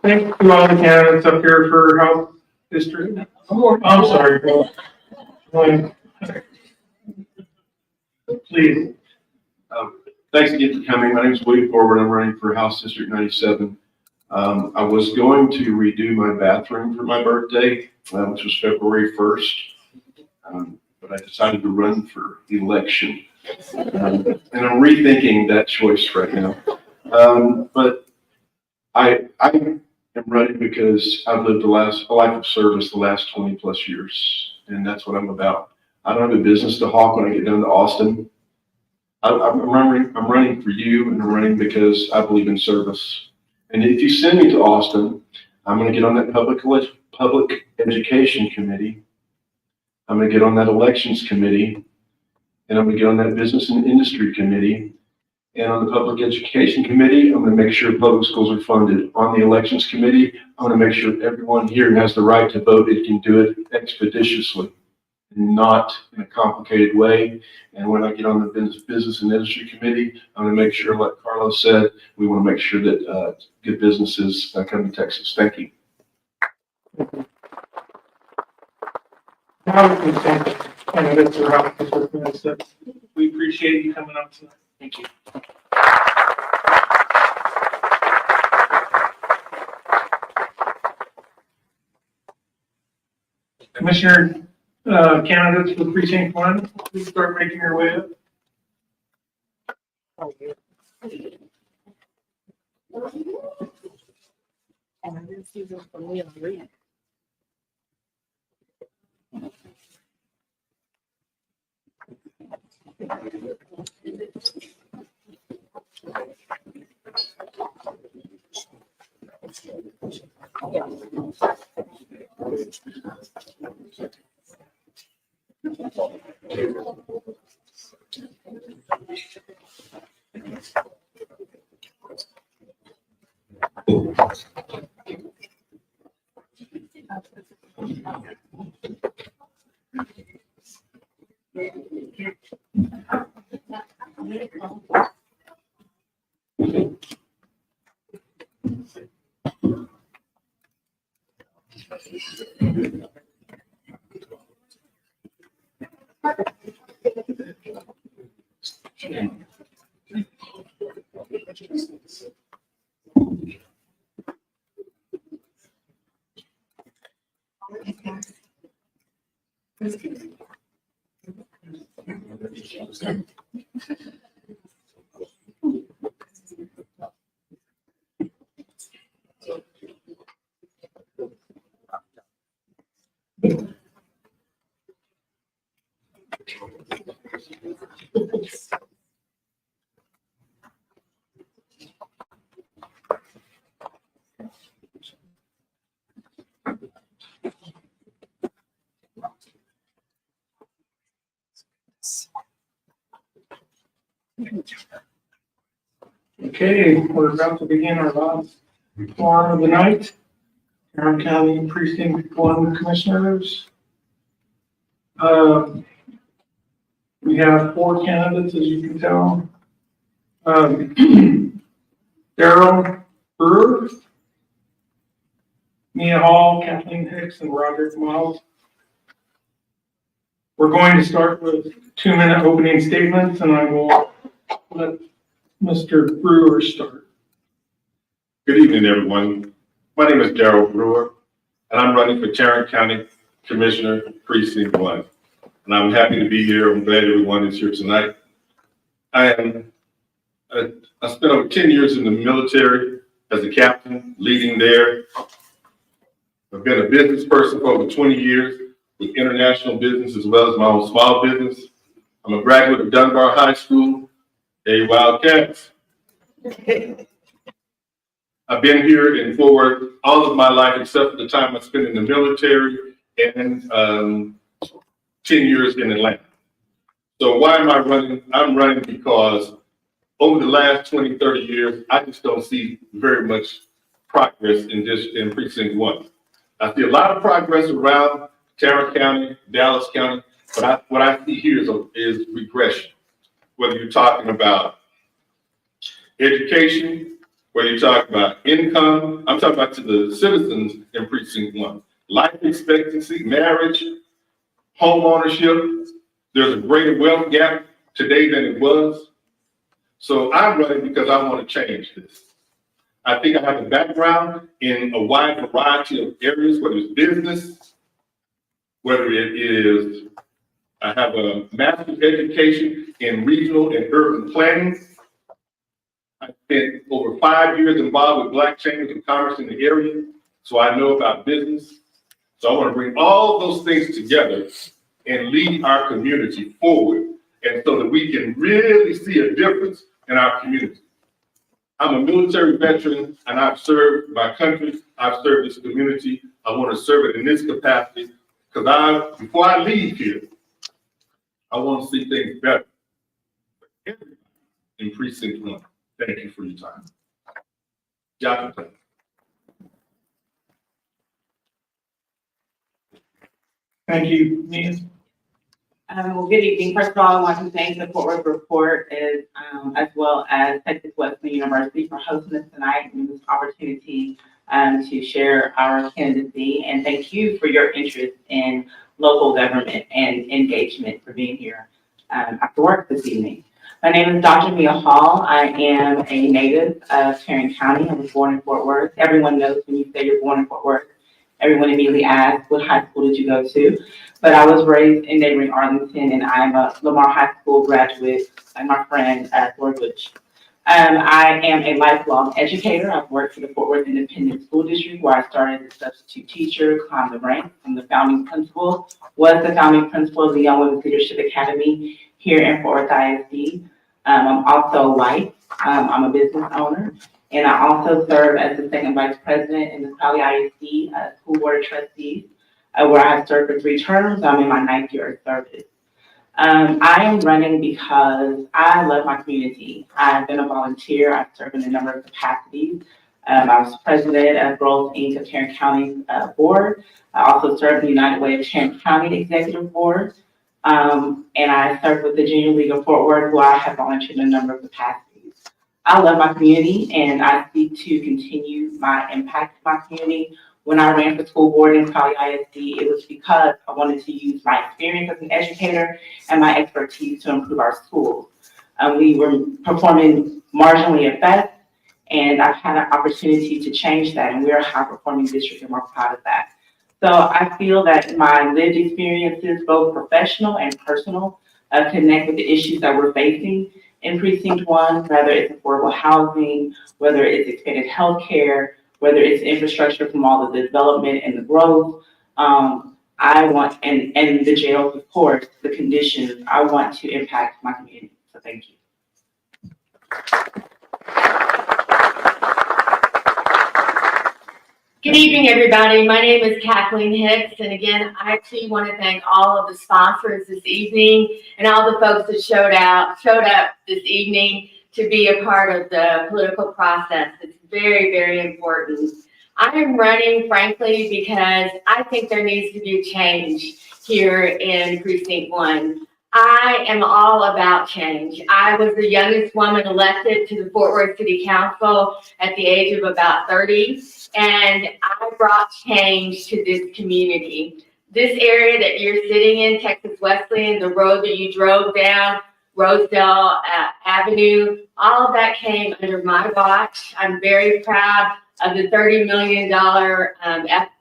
Thank you all the candidates up here for Health District. I'm sorry, Bill. Please. Thanks again for coming. My name is William Forward. I'm running for House District 97. I was going to redo my bathroom for my birthday, which was February 1st, but I decided to run for election. And I'm rethinking that choice right now. But I am running because I've lived a life of service the last 20 plus years, and that's what I'm about. I don't have a business to hawk when I get down to Austin. I'm running for you, and I'm running because I believe in service. And if you send me to Austin, I'm going to get on that public education committee. I'm going to get on that elections committee, and I'm going to get on that business and industry committee. And on the public education committee, I'm going to make sure public schools are funded. On the elections committee, I'm going to make sure everyone here has the right to vote. It can do it expeditiously, not in a complicated way. And when I get on the business and industry committee, I'm going to make sure, like Carlos said, we want to make sure that good businesses come to Texas. Thank you. Now we can thank candidates for Health District 97. We appreciate you coming out tonight. Thank you. Commissioner, candidates for precinct 1, please start making your way up. Okay, we're about to begin our last forum of the night. Tarrant County Precinct 1 Commissioners. We have 4 candidates, as you can tell. Daryl Brewer, Mia Hall, Kathleen Hicks, and Roderick Miles. We're going to start with 2-minute opening statements, and I will let Mr. Brewer start. Good evening, everyone. My name is Daryl Brewer, and I'm running for Tarrant County Commissioner Precinct 1. And I'm happy to be here. I'm glad everyone is here tonight. I spent over 10 years in the military as a captain, leading there. I've been a business person for over 20 years with international business as well as my own small business. I'm a graduate of Dunbar High School, a Wildcats. I've been here in Fort Worth all of my life except for the time I spent in the military and 10 years in Atlanta. So why am I running? I'm running because over the last 20, 30 years, I just don't see very much progress in Precinct 1. I see a lot of progress around Tarrant County, Dallas County, but what I see here is regression. Whether you're talking about education, whether you're talking about income, I'm talking about to the citizens in Precinct 1. Life expectancy, marriage, home ownership, there's a greater wealth gap today than it was. So I'm running because I want to change this. I think I have a background in a wide variety of areas, whether it's business, whether it is, I have a master's education in regional and urban planning. I spent over 5 years involved with Black Chambers of Commerce in the area, so I know about business. So I want to bring all those things together and lead our community forward, and so that we can really see a difference in our community. I'm a military veteran, and I've served my country. I've served this community. I want to serve it in this capacity because before I leave here, I want to see things better for everybody in Precinct 1. Thank you for your time. Y'all can play. Thank you, Mia. Well, good evening. First of all, I want to thank the Fort Worth Report as well as Texas Wesleyan University for hosting us tonight and this opportunity to share our candidacy. And thank you for your interest in local government and engagement for being here after work this evening. My name is Dr. Mia Hall. I am a native of Tarrant County. I was born in Fort Worth. Everyone knows when you say you're born in Fort Worth, everyone immediately asks, what high school did you go to? But I was raised in neighboring Arlington, and I'm a Lamar High School graduate, like my friend, Lord Butch. I am a lifelong educator. I've worked for the Fort Worth Independent School District, where I started as a substitute teacher, climbed the ranks from the founding principal, was the founding principal of the Young Women's Leadership Academy here in Fort Worth ISD. I'm also a wife. I'm a business owner. And I also serve as the second vice president in the Crowley ISD School Board of Trustees, where I have served for 3 terms. I'm in my 9th year of service. I am running because I love my community. I've been a volunteer. I've served in a number of capacities. I was president of Growth Inc. of Tarrant County Board. I also served the United Way of Tarrant County Executive Board. And I served with the Junior League of Fort Worth, where I have volunteered in a number of capacities. I love my community, and I seek to continue my impact in my community. When I ran for school board in Crowley ISD, it was because I wanted to use my experience as an educator and my expertise to improve our schools. We were performing marginally at best, and I've had an opportunity to change that, and we're a high-performing district, and we're proud of that. So I feel that my lived experiences, both professional and personal, connect with the issues that we're facing in Precinct 1, whether it's affordable housing, whether it's expanded healthcare, whether it's infrastructure from all of the development and the growth. I want, and the jails, of course, the conditions, I want to impact my community. So thank you. Good evening, everybody. My name is Kathleen Hicks, and again, I too want to thank all of the sponsors this evening and all the folks that showed up this evening to be a part of the political process. It's very, very important. I am running, frankly, because I think there needs to be a change here in Precinct 1. I am all about change. I was the youngest woman elected to the Fort Worth City Council at the age of about 30, and I brought change to this community. This area that you're sitting in, Texas Wesleyan, the road that you drove down, Rosedale Avenue, all of that came under my watch. I'm very proud of the $30 million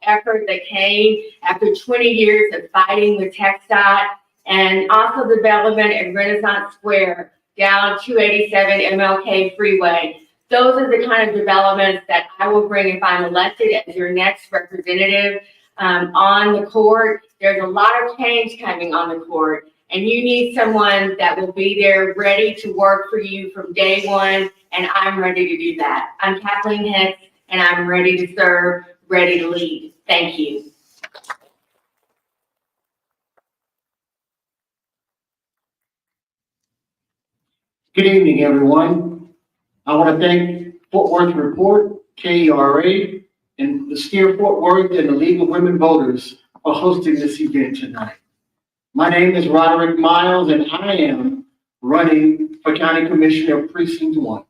effort that came after 20 years of fighting with TxDOT, and also development at Renaissance Square down 287 MLK Freeway. Those are the kind of developments that I will bring if I'm elected as your next representative on the court. There's a lot of change coming on the court, and you need someone that will be there ready to work for you from day one, and I'm ready to do that. I'm Kathleen Hicks, and I'm ready to serve, ready to lead. Thank you. Good evening, everyone. I want to thank Fort Worth Report, KERA, and the Steer Fort Worth and the League of Women Voters for hosting this event tonight. My name is Roderick Miles, and I am running for County Commissioner of Precinct 1.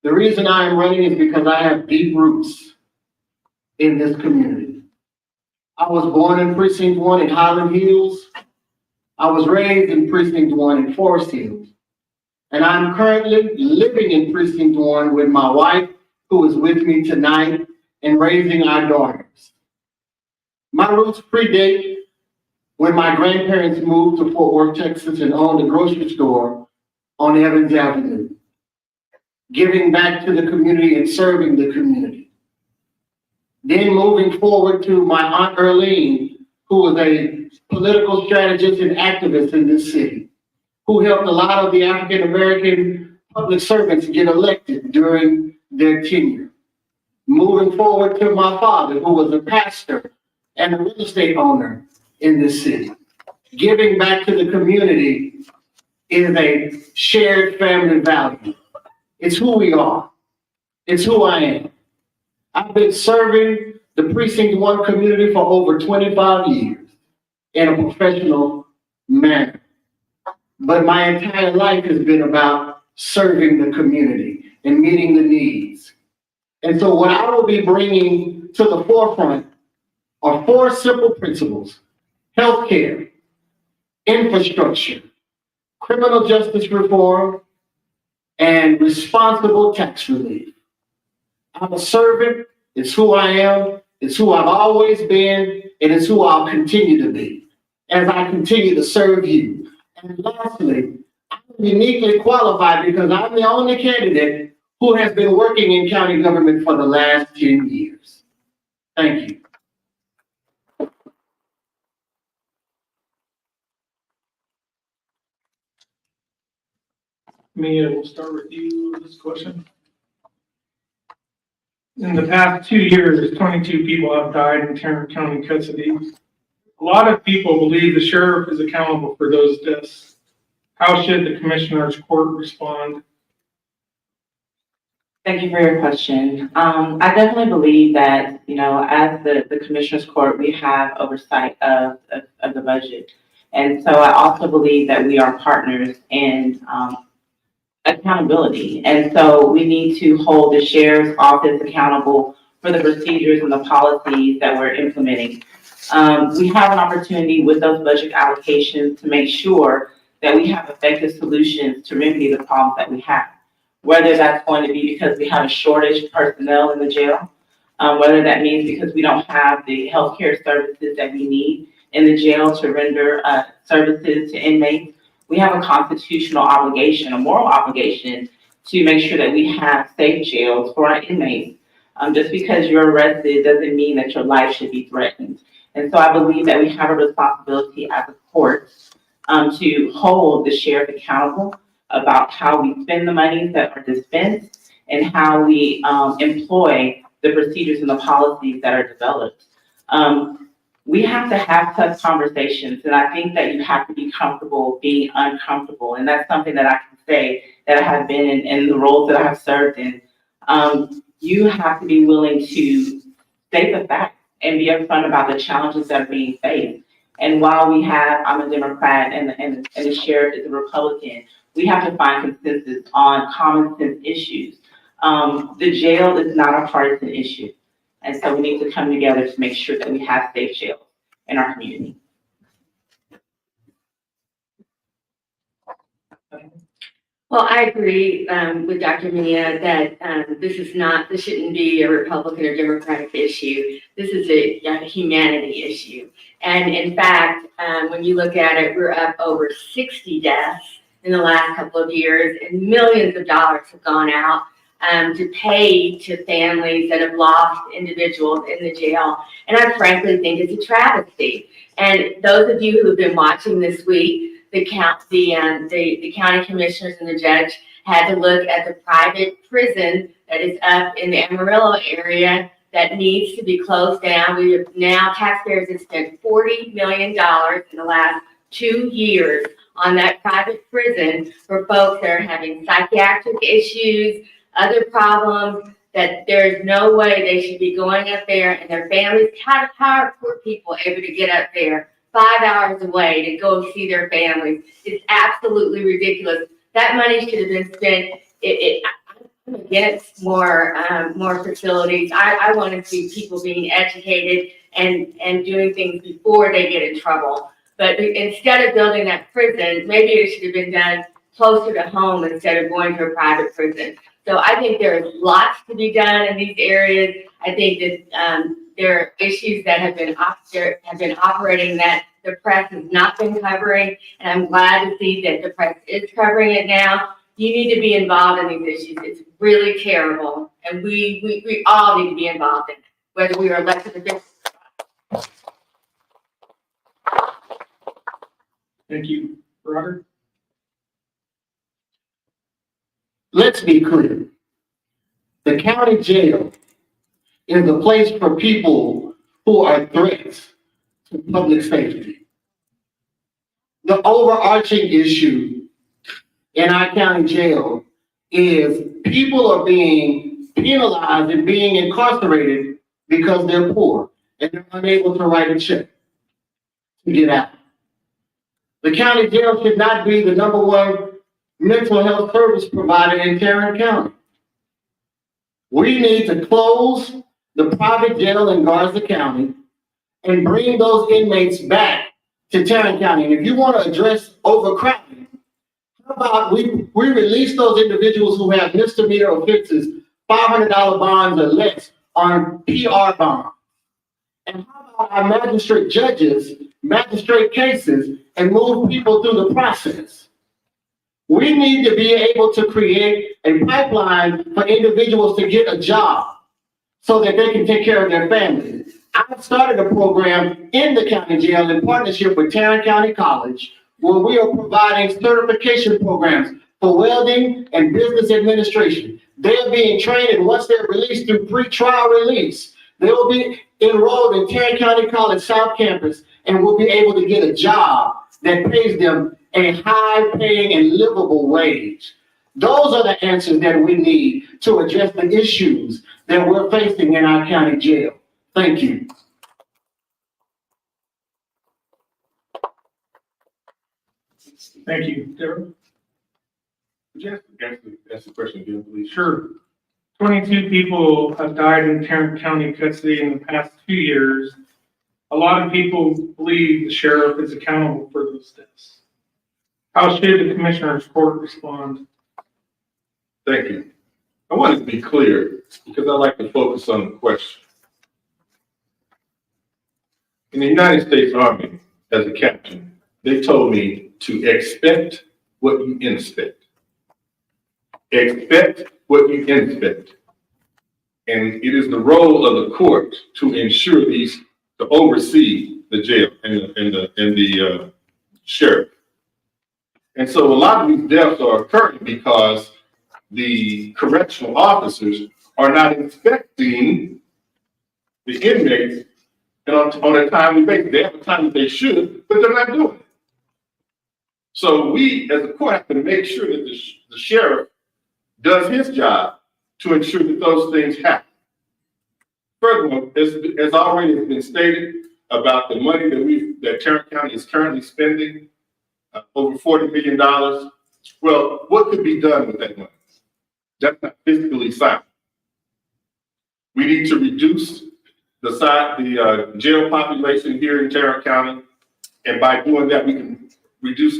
The reason I am running is because I have deep roots in this community. I was born in Precinct 1 in Highland Hills. I was raised in Precinct 1 in Forest Hills. And I'm currently living in Precinct 1 with my wife, who is with me tonight, and raising our daughters. My roots predate when my grandparents moved to Fort Worth, Texas, and owned a grocery store on Evans Avenue, giving back to the community and serving the community. Then moving forward to my Aunt Earlene, who was a political strategist and activist in this city, who helped a lot of the African-American public servants get elected during their tenure. Moving forward to my father, who was a pastor and a real estate owner in this city. Giving back to the community is a shared family value. It's who we are. It's who I am. I've been serving the Precinct 1 community for over 25 years in a professional manner. But my entire life has been about serving the community and meeting the needs. And so what I will be bringing to the forefront are 4 simple principles: healthcare, infrastructure, criminal justice reform, and responsible tax relief. I'm a servant. It's who I am. It's who I've always been, and it's who I'll continue to be as I continue to serve you. And lastly, I'm uniquely qualified because I'm the only candidate who has been working in county government for the last 10 years. Thank you. Mia, we'll start with you with this question. In the past 2 years, 22 people have died in Tarrant County custody. A lot of people believe the sheriff is accountable for those deaths. How should the commissioner's court respond? Thank you for your question. I definitely believe that, as the Commissioners Court, we have oversight of the budget. And so I also believe that we are partners in accountability. And so we need to hold the sheriff's office accountable for the procedures and the policies that we're implementing. We have an opportunity with those budget allocations to make sure that we have effective solutions to remedy the problems that we have. Whether that's going to be because we have a shortage of personnel in the jail, whether that means because we don't have the healthcare services that we need in the jail to render services to inmates. We have a constitutional obligation, a moral obligation, to make sure that we have safe jails for our inmates. Just because you're arrested doesn't mean that your life should be threatened. And so I believe that we have a responsibility as a court to hold the sheriff accountable about how we spend the monies that are dispensed and how we employ the procedures and the policies that are developed. We have to have tough conversations, and I think that you have to be comfortable being uncomfortable, and that's something that I can say that I have been in the roles that I have served in. You have to be willing to state the facts and be upfront about the challenges that are being faced. And while I'm a Democrat and the sheriff is a Republican, we have to find consensus on common sense issues. The jail is not a partisan issue. And so we need to come together to make sure that we have safe jails in our community. Well, I agree with Dr. Mia that this shouldn't be a Republican or Democratic issue. This is a humanity issue. And in fact, when you look at it, we're up over 60 deaths in the last couple of years, and millions of dollars have gone out to pay to families that have lost individuals in the jail. And I frankly think it's a travesty. And those of you who have been watching this week, the county commissioners and the judge had to look at the private prison that is up in the Amarillo area that needs to be closed down. We have now, taxpayers have spent $40 million in the last 2 years on that private prison for folks that are having psychiatric issues, other problems, that there's no way they should be going up there, and their families, how are poor people able to get up there 5 hours away to go see their families? It's absolutely ridiculous. That money should have been spent. I'm against more facilities. I want to see people being educated and doing things before they get in trouble. But instead of building that prison, maybe it should have been done closer to home instead of going to a private prison. So I think there's lots to be done in these areas. I think that there are issues that have been operating that the press has not been covering, and I'm glad to see that the press is covering it now. You need to be involved in these issues. It's really terrible, and we all need to be involved in it, whether we are elected officials. Thank you. Robert? Let's be clear. The county jail is a place for people who are threats to public safety. The overarching issue in our county jail is people are being penalized and being incarcerated because they're poor and they're unable to write a check to get out. The county jail should not be the #1 mental health service provider in Tarrant County. We need to close the private jail in Garza County and bring those inmates back to Tarrant County. And if you want to address overcrowding, how about we release those individuals who have misdemeanor offenses, $500 bonds or less on PR bond? And how about our magistrate judges, magistrate cases, and move people through the process? We need to be able to create a pipeline for individuals to get a job so that they can take care of their families. I've started a program in the county jail in partnership with Tarrant County College, where we are providing certification programs for welding and business administration. They're being trained, and once they're released through pre-trial release, they will be enrolled in Tarrant County College South Campus and will be able to get a job that pays them a high-paying and livable wage. Those are the answers that we need to address the issues that we're facing in our county jail. Thank you. Thank you. Deborah? Would you ask the question again, please? Sure. 22 people have died in Tarrant County custody in the past 2 years. A lot of people believe the sheriff is accountable for those deaths. How should the commissioner's court respond? Thank you. I wanted to be clear because I like to focus on the question. In the United States Army, as a captain, they told me to expect what you inspect. Expect what you inspect. And it is the role of the court to ensure to oversee the jail and the sheriff. And so a lot of these deaths are occurring because the correctional officers are not inspecting the inmates on a timely basis. They have a time that they should, but they're not doing it. So we, as a court, have to make sure that the sheriff does his job to ensure that those things happen. Furthermore, as already has been stated about the money that Tarrant County is currently spending, over $40 million. Well, what could be done with that money? That's not fiscally sound. We need to reduce the jail population here in Tarrant County, and by doing that, we can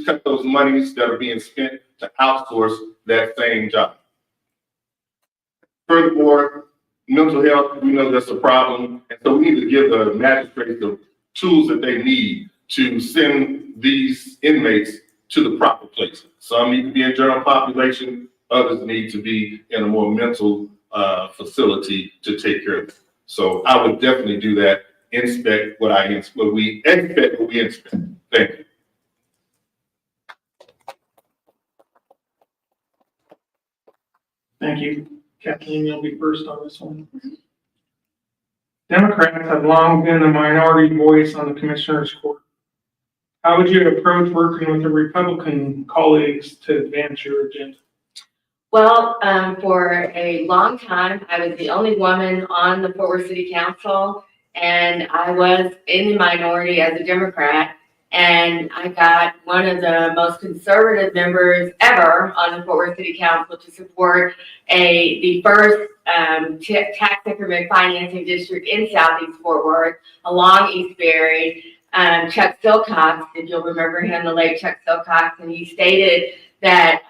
cut those monies that are being spent to outsource that same job. Furthermore, mental health, we know that's a problem, and so we need to give the magistrates the tools that they need to send these inmates to the proper places. Some need to be in general population, others need to be in a more mental facility to take care of it. So I would definitely do that, inspect what we inspect. Thank you. Thank you. Kathleen, you'll be first on this one. Democrats have long been the minority voice on the Commissioners Court. How would you approach working with the Republican colleagues to advance your agenda? Well, for a long time, I was the only woman on the Fort Worth City Council, and I was in the minority as a Democrat. And I got one of the most conservative members ever on the Fort Worth City Council to support the first tax increment financing district in Southeast Fort Worth along East Berry. Chuck Silcox, if you'll remember him, the late Chuck Silcox, and he stated that,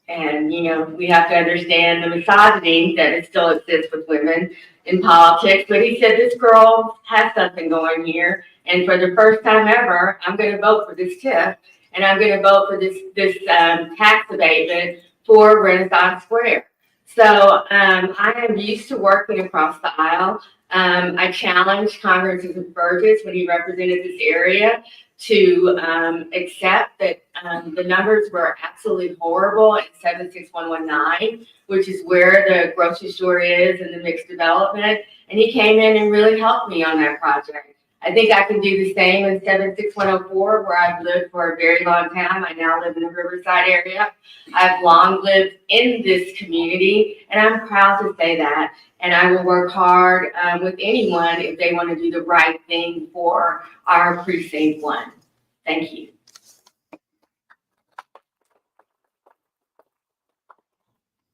and you know, we have to understand the misogyny that still exists with women in politics, but he said this girl has something going here. And for the first time ever, I'm going to vote for this TIF, and I'm going to vote for this tax abatement for Renaissance Square. So I am used to working across the aisle. I challenged Congressman Burgess when he represented this area to accept that the numbers were absolutely horrible at 76119, which is where the grocery store is and the mixed development. And he came in and really helped me on that project. I think I can do the same in 76104, where I've lived for a very long time. I now live in the Riverside area. I've long lived in this community, and I'm proud to say that. And I will work hard with anyone if they want to do the right thing for our precinct 1. Thank you.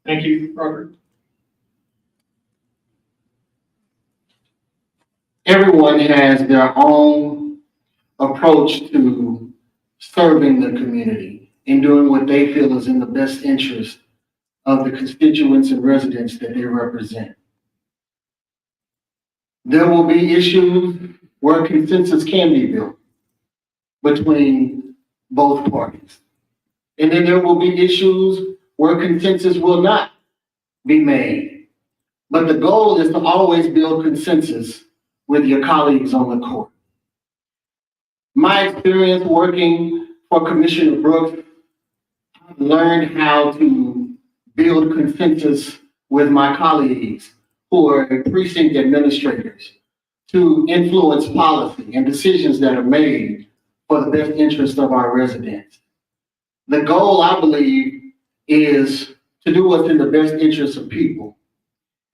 Thank you, Robert. Everyone has their own approach to serving the community and doing what they feel is in the best interest of the constituents and residents that they represent. There will be issues where consensus can be built between both parties. And then there will be issues where consensus will not be made. But the goal is to always build consensus with your colleagues on the court. My experience working for Commissioner Brooks, I've learned how to build consensus with my colleagues who are precinct administrators to influence policy and decisions that are made for the best interest of our residents. The goal, I believe, is to do what's in the best interest of people.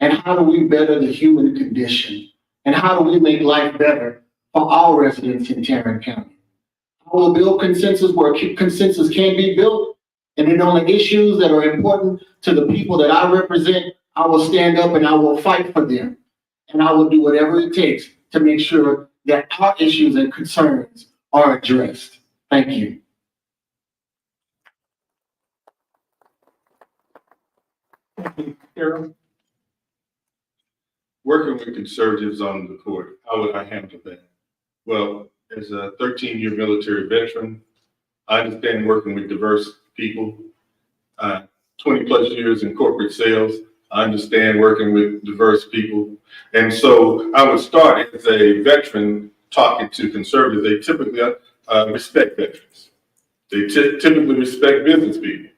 And how do we better the human condition? And how do we make life better for all residents in Tarrant County? I will build consensus where consensus can be built. And then on the issues that are important to the people that I represent, I will stand up and I will fight for them. And I will do whatever it takes to make sure that our issues and concerns are addressed. Thank you. Carol? Working with conservatives on the court, how would I handle that? Well, as a 13-year military veteran, I understand working with diverse people. 20 plus years in corporate sales, I understand working with diverse people. And so I would start as a veteran talking to conservatives. They typically respect veterans. They typically respect business people.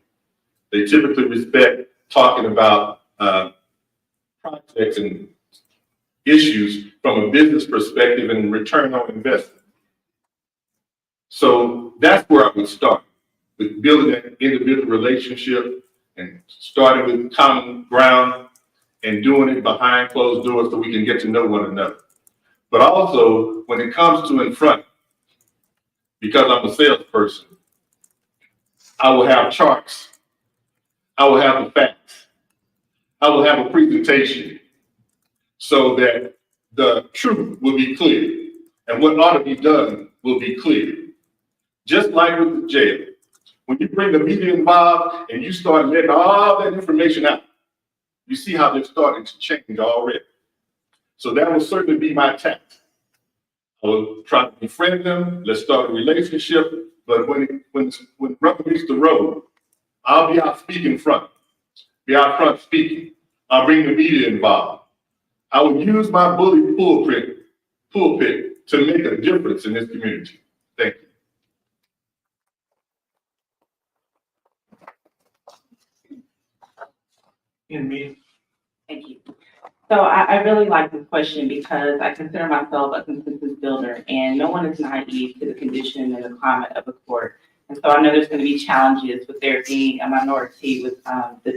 They typically respect talking about projects and issues from a business perspective and return on investment. So that's where I would start, with building that individual relationship and starting with common ground and doing it behind closed doors so we can get to know one another. But also, when it comes to in front, because I'm a salesperson, I will have charts. I will have the facts. I will have a presentation so that the truth will be clear and what ought to be done will be clear. Just like with the jail, when you bring the media involved and you start letting all that information out, you see how they're starting to change already. So that will certainly be my tact. I will try to befriend them. Let's start a relationship. But when rubber meets the road, I'll be out speaking front. Be out front speaking. I'll bring the media involved. I will use my bully pulpit to make a difference in this community. Thank you. In me. Thank you. So I really like this question because I consider myself a consensus builder, and no one is naive to the condition and the climate of the court. And so I know there's going to be challenges with there being a minority with the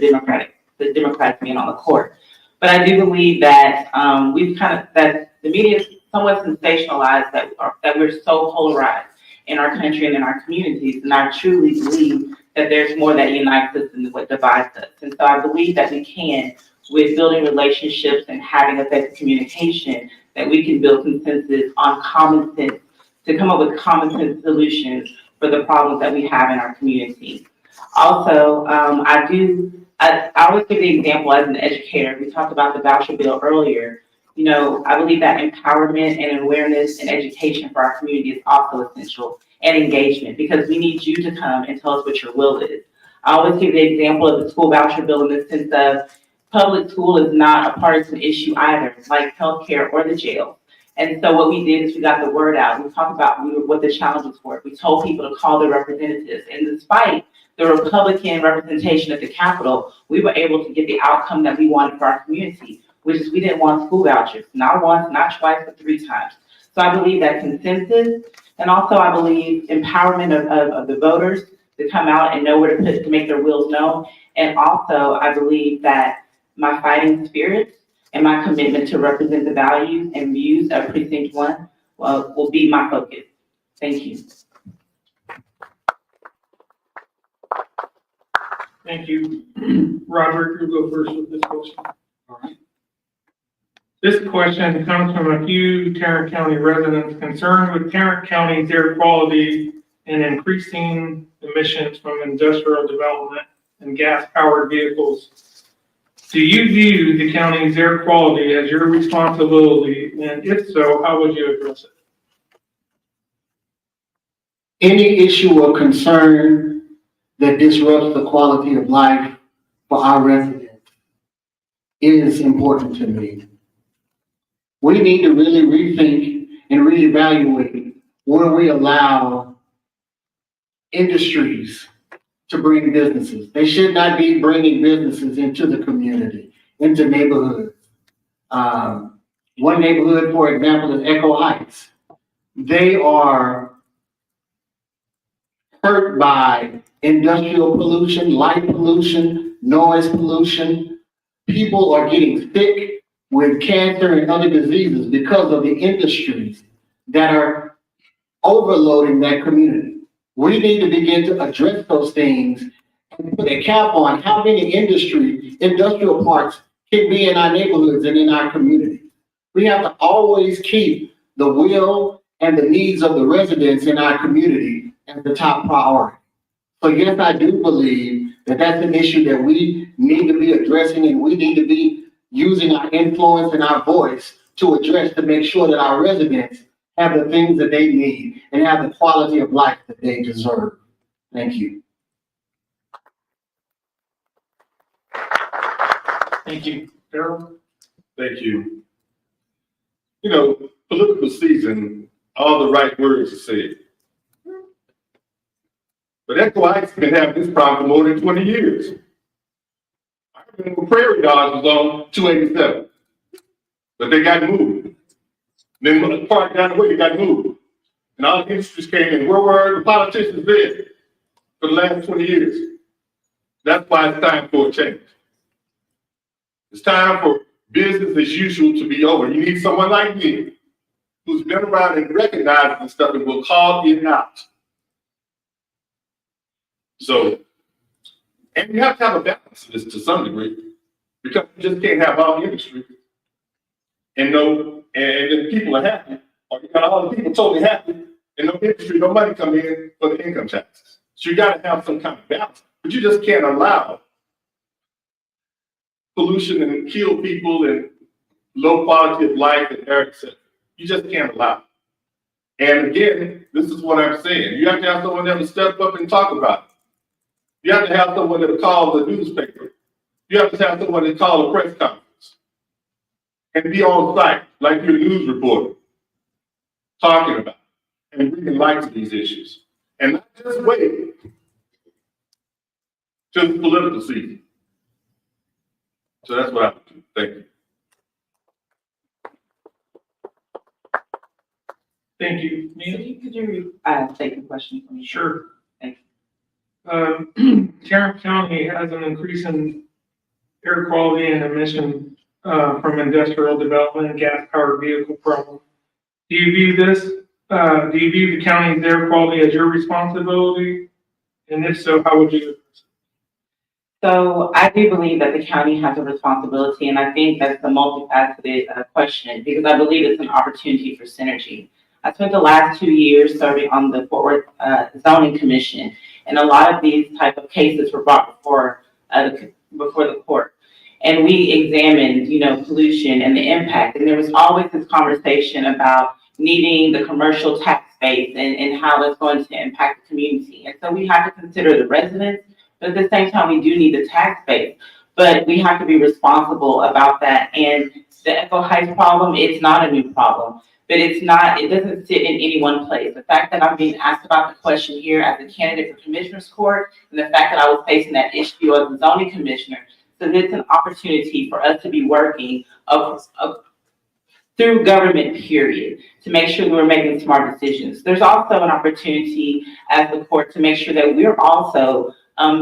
Democrats being on the court. But I do believe that that the media is somewhat sensationalized that we're so polarized in our country and in our communities. And I truly believe that there's more that unites us than what divides us. And so I believe that we can, with building relationships and having effective communication, that we can build consensus on common sense to come up with common sense solutions for the problems that we have in our community. Also, I always give the example as an educator. We talked about the voucher bill earlier. You know, I believe that empowerment and awareness and education for our community is also essential, and engagement, because we need you to come and tell us what your will is. I always give the example of the school voucher bill in the sense of public school is not a partisan issue either, like healthcare or the jail. And so what we did is we got the word out. We talked about what the challenges were. We told people to call their representatives. And despite the Republican representation at the Capitol, we were able to get the outcome that we wanted for our community, which is we didn't want school vouchers, not once, not twice, but 3 times. So I believe that consensus, and also I believe empowerment of the voters to come out and know where to put to make their wills known. And also I believe that my fighting spirit and my commitment to represent the values and views of Precinct 1 will be my focus. Thank you. Thank you. Robert, you go first with this question. All right. This question comes from a few Tarrant County residents concerned with Tarrant County's air quality and increasing emissions from industrial development and gas-powered vehicles. Do you view the county's air quality as your responsibility? And if so, how would you address it? Any issue or concern that disrupts the quality of life for our residents is important to me. We need to really rethink and reevaluate where we allow industries to bring businesses. They should not be bringing businesses into the community, into neighborhoods. One neighborhood, for example, is Echo Heights. They are hurt by industrial pollution, light pollution, noise pollution. People are getting sick with cancer and other diseases because of the industries that are overloading that community. We need to begin to address those things and put a cap on how many industrial parks can be in our neighborhoods and in our communities. We have to always keep the will and the needs of the residents in our community as the top priority. So yes, I do believe that that's an issue that we need to be addressing, and we need to be using our influence and our voice to address, to make sure that our residents have the things that they need and have the quality of life that they deserve. Thank you. Thank you. Darrell? Thank you. You know, political season, all the right words are said. But Echo Heights been having this problem for more than 20 years. I when the Prairie Dodge was on 287. But they got moved. Then the park down the way, they got moved. And all the industries came in. Where were the politicians been for the last 20 years? That's why it's time for a change. It's time for business as usual to be over. You need someone like me who's been around and recognizes and stuff and will call it out. So, and you have to have a balance to this to some degree, because you just can't have all the industry and then people are happy, or you got all the people totally happy, and no industry, no money come in for the income taxes. So you got to have some kind of balance, but you just can't allow pollution and kill people and low quality of life and air, etc. You just can't allow it. And again, this is what I'm saying. You have to have someone that will step up and talk about it. You have to have someone that will call the newspaper. You have to have someone that call a press conference and be on site, like you're a news reporter, talking about it and bringing light to these issues. And not just wait till the political season. So that's what I would do. Thank you. Thank you. Mia? Could you, take a question from me? Sure. Thank Tarrant County has an increase in air quality and emission from industrial development and gas-powered vehicle problem. Do you view the county's air quality as your responsibility? And if so, how would you? So I do believe that the county has a responsibility, and I think that's a multifaceted question, because I believe it's an opportunity for synergy. I spent the last 2 years serving on the Fort Worth Zoning Commission, and a lot of these type of cases were brought before the court. And we examined, pollution and the impact, and there was always this conversation about needing the commercial tax base and how that's going to impact the community. And so we have to consider the residents, but at the same time, we do need the tax base. But we have to be responsible about that. And the Echo Heights problem, it's not a new problem, but it doesn't sit in any one place. The fact that I'm being asked about the question here as a candidate for Commissioner's Court, and the fact that I was facing that issue as a zoning commissioner, so it's an opportunity for us to be working through government, period, to make sure that we're making smart decisions. There's also an opportunity as the court to make sure that we're also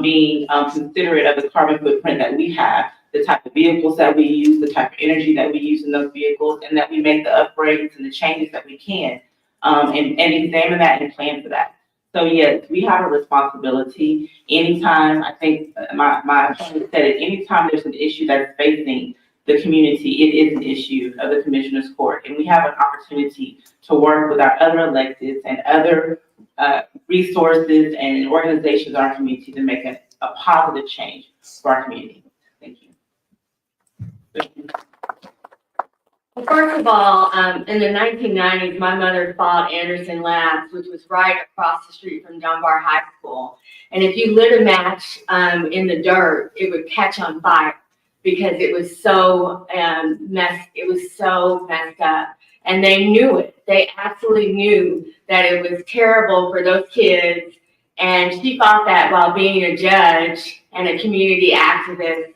being considerate of the carbon footprint that we have, the type of vehicles that we use, the type of energy that we use in those vehicles, and that we make the upgrades and the changes that we can, and examine that and plan for that. So yes, we have a responsibility. Anytime, I think my opponent said it, anytime there's an issue that's facing the community, it is an issue of the Commissioner's Court. And we have an opportunity to work with our other electeds and other resources and organizations in our community to make a positive change for our community. Thank you. Thank you. Well, first of all, in the 1990s, my mother fought Anderson Labs, which was right across the street from Dunbar High School. And if you lit a match in the dirt, it would catch on fire because it was so messed up. And they knew it. They absolutely knew that it was terrible for those kids. And she fought that while being a judge and a community activist.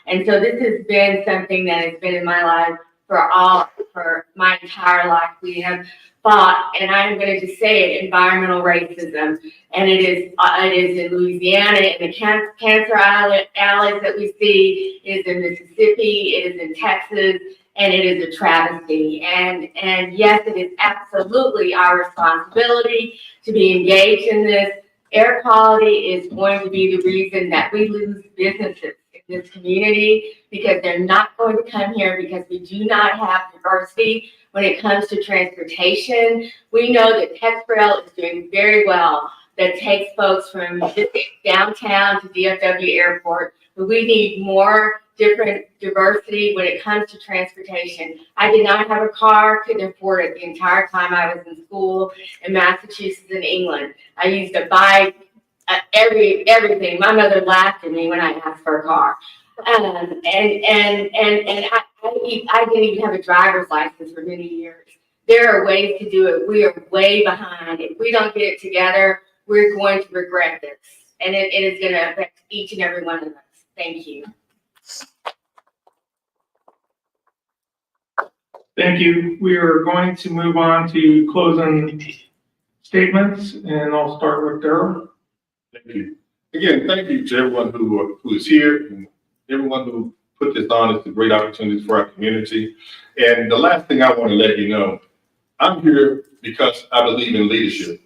And so this has been something that has been in my life for my entire life. We have fought, and I'm going to just say it, environmental racism. And it is in Louisiana, in the cancer alleys that we see, it is in Mississippi, it is in Texas, and it is a travesty. And yes, it is absolutely our responsibility to be engaged in this. Air quality is going to be the reason that we lose businesses in this community, because they're not going to come here because we do not have diversity when it comes to transportation. We know that TexRail is doing very well, that takes folks from downtown to DFW Airport, but we need more different diversity when it comes to transportation. I did not have a car, couldn't afford it the entire time I was in school in Massachusetts and England. I used a bike, everything. My mother laughed at me when I asked for a car. I didn't even have a driver's license for many years. There are ways to do it. We are way behind. If we don't get it together, we're going to regret this. And it is going to affect each and every one of us. Thank you. Thank you. We are going to move on to closing statements, and I'll start with Darrell. Thank you. Again, thank you to everyone who is here and everyone who put this on. It's a great opportunity for our community. And the last thing I want to let you know, I'm here because I believe in leadership.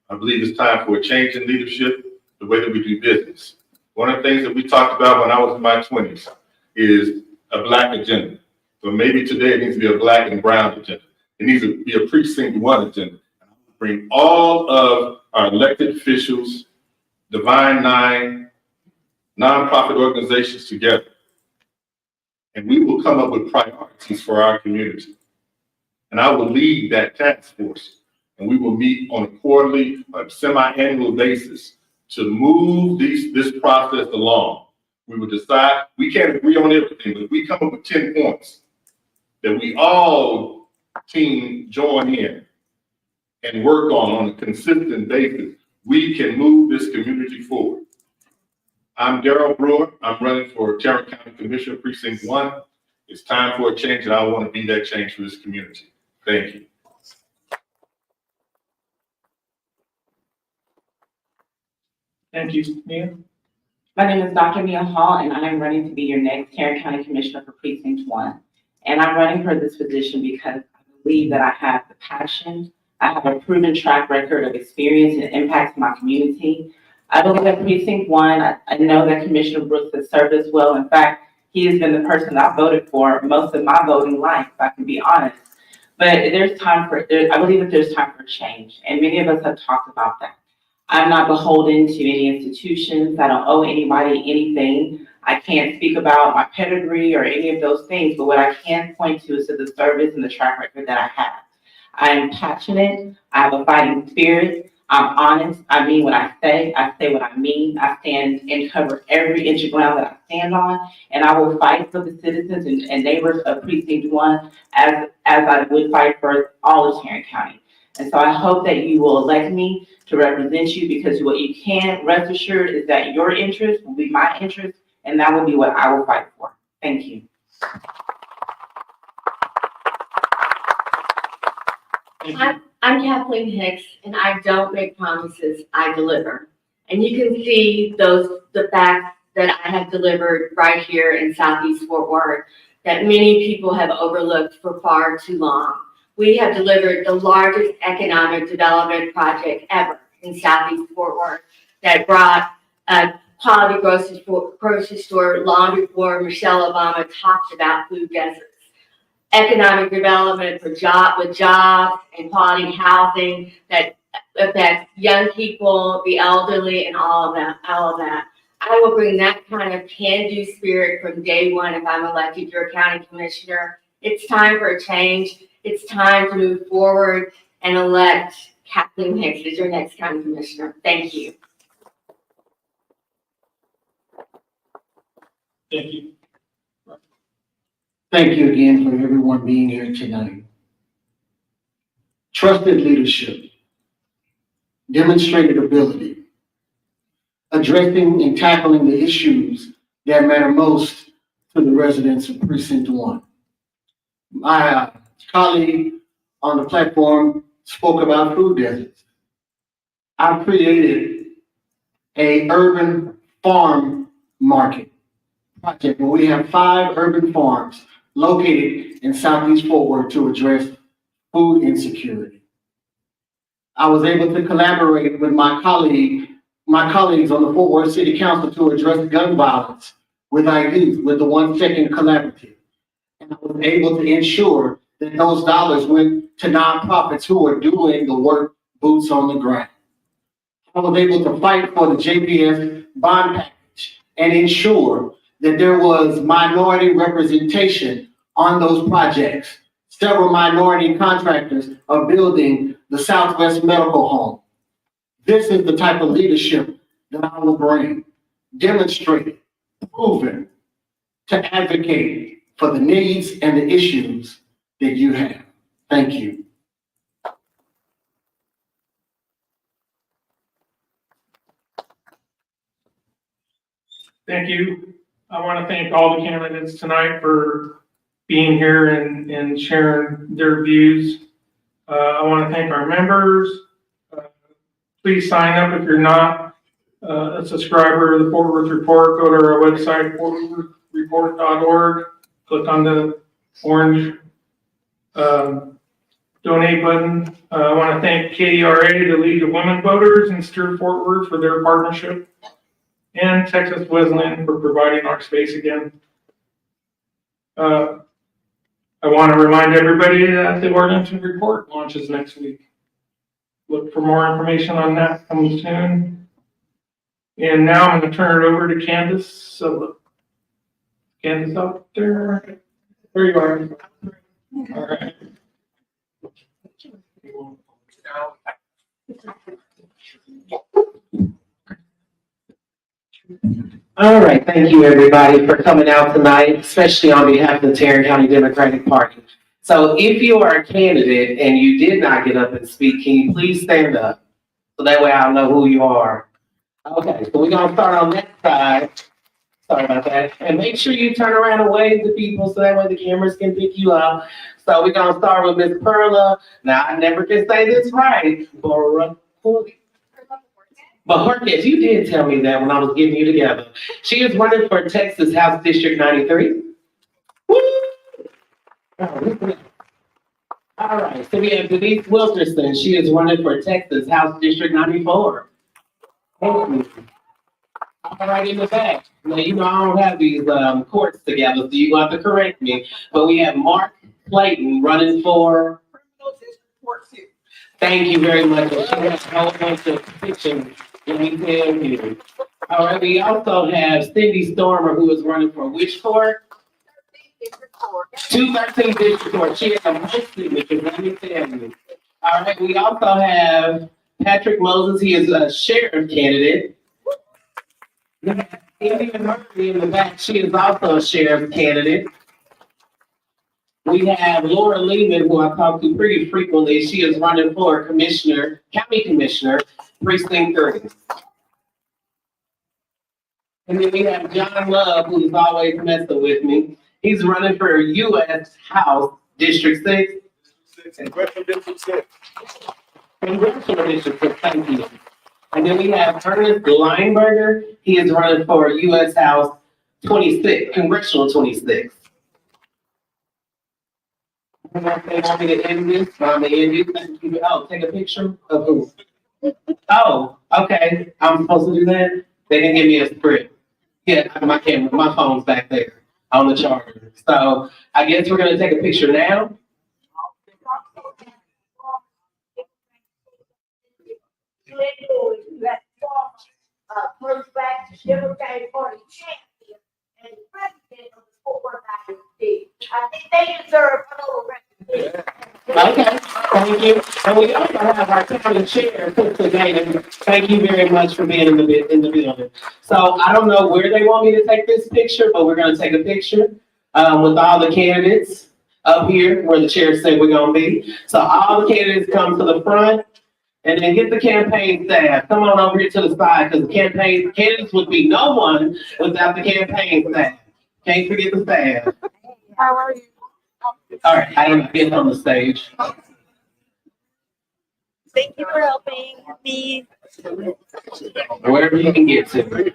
I believe it's time for a change in leadership, the way that we do business. One of the things that we talked about when I was in my 20s is a Black agenda. So maybe today it needs to be a Black and brown agenda. It needs to be a precinct 1 agenda. Bring all of our elected officials, Divine Nine, nonprofit organizations together. And we will come up with priorities for our community. And I will lead that task force. And we will meet on a quarterly, semi-annual basis to move this process along. We will decide, we can't agree on everything, but if we come up with 10 points that we all team join in and work on a consistent basis, we can move this community forward. I'm Darrell Brewer. I'm running for Tarrant County Commissioner, Precinct 1. It's time for a change, and I want to be that change for this community. Thank you. Thank you, Mia. My name is Dr. Mia Hall, and I am running to be your next Tarrant County Commissioner for Precinct 1. And I'm running for this position because I believe that I have the passion, I have a proven track record of experience and impact in my community. I believe that Precinct 1, I know that Commissioner Brooks has served us well. In fact, he has been the person I voted for most of my voting life, if I can be honest. But I believe that there's time for change, and many of us have talked about that. I'm not beholden to any institutions. I don't owe anybody anything. I can't speak about my pedigree or any of those things, but what I can point to is to the service and the track record that I have. I am passionate. I have a fighting spirit. I'm honest. I mean what I say what I mean. I stand and cover every inch of ground that I stand on, and I will fight for the citizens and neighbors of Precinct 1 as I would fight for all of Tarrant County. And so I hope that you will elect me to represent you, because what you can rest assured is that your interest will be my interest, and that will be what I will fight for. Thank you. I'm Kathleen Hicks, and I don't make promises, I deliver. And you can see the facts that I have delivered right here in Southeast Fort Worth that many people have overlooked for far too long. We have delivered the largest economic development project ever in Southeast Fort Worth that brought a quality grocery store long before Michelle Obama talked about food deserts. Economic development with jobs and quality housing that affects young people, the elderly, and all of that. I will bring that kind of can-do spirit from day one if I'm elected your county commissioner. It's time for a change. It's time to move forward and elect Kathleen Hicks as your next county commissioner. Thank you. Thank you. Thank you again for everyone being here tonight. Trusted leadership, demonstrated ability, addressing and tackling the issues that matter most to the residents of Precinct 1. My colleague on the platform spoke about food deserts. I've created a urban farm market project where we have 5 urban farms located in Southeast Fort Worth to address food insecurity. I was able to collaborate with my colleagues on the Fort Worth City Council to address gun violence with our youth with the 1 Second Collaborative. And I was able to ensure that those dollars went to nonprofits who are doing the work boots on the ground. I was able to fight for the JPS bond package and ensure that there was minority representation on those projects. Several minority contractors are building the Southwest Medical Home. This is the type of leadership that I will bring, demonstrated, proven, to advocate for the needs and the issues that you have. Thank you. Thank you. I want to thank all the candidates tonight for being here and sharing their views. I want to thank our members. Please sign up if you're not a subscriber of the Fort Worth Report. Go to our website, fortworthreport.org. Click on the orange donate button. I want to thank KERA, the League of Women Voters, and Steer Fort Worth for their partnership, and Texas Wesleyan for providing our space again. I want to remind everybody that the Arlington Report launches next week. Look for more information on that coming soon. And now I'm going to turn it over to Candace. So, Candace out there. There you are. All right. All right, thank you, everybody, for coming out tonight, especially on behalf of the Tarrant County Democratic Party. So if you are a candidate and you did not get up and speak, can you please stand up? So that way I'll know who you are. Okay, so we're gonna start on that side. Sorry about that. And make sure you turn around and wave to people so that way the cameras can pick you up. So we're gonna start with Ms. Perla. Now, I never can say this right. Bojorquez, you did tell me that when I was getting you together. She is running for Texas House District 93. Woo! All right, so we have Denise Wilkerson. She is running for Texas House District 94. All right, in the back. Now, you know I don't have these courts together, so you're going to have to correct me. But we have Mark Clayton running for. Thank you very much. She has a whole bunch of petitions. Let me tell you. All right, we also have Cindy Stormer, who is running for which court? 213 District Court. She has a most signatures, let me tell you. All right, we also have Patrick Moses. He is a sheriff candidate. Indian Murphy in the back. She is also a sheriff candidate. We have Laura Lehman, who I talk to pretty frequently. She is running for commissioner, county commissioner, precinct 30. And then we have John Love, who's always messing with me. He's running for U.S. House District 6. Congressional District 6. Congressional District 6, thank you. And then we have Ernest Lineberger. He is running for U.S. House 26, Congressional 26. They want me to end this, I'm gonna end it. Oh, take a picture of who? Oh, okay, I'm supposed to do that? They didn't give me a script. Yeah, my camera, my phone's back there on the charger. So I guess we're gonna take a picture now. First black Democratic Party champion and president of the Fort Worth ISD. I think they deserve another recognition. Okay, thank you. And we also have our county chair, today. Thank you very much for being in the building. So I don't know where they want me to take this picture, but we're gonna take a picture with all the candidates up here where the chair said we're gonna be. So all the candidates come to the front. And then get the campaign staff. Come on over here to the side, because the candidates would be no one without the campaign staff. Can't forget the staff. How are you? All right, I am getting on the stage. Thank you for helping me. Wherever you can get to.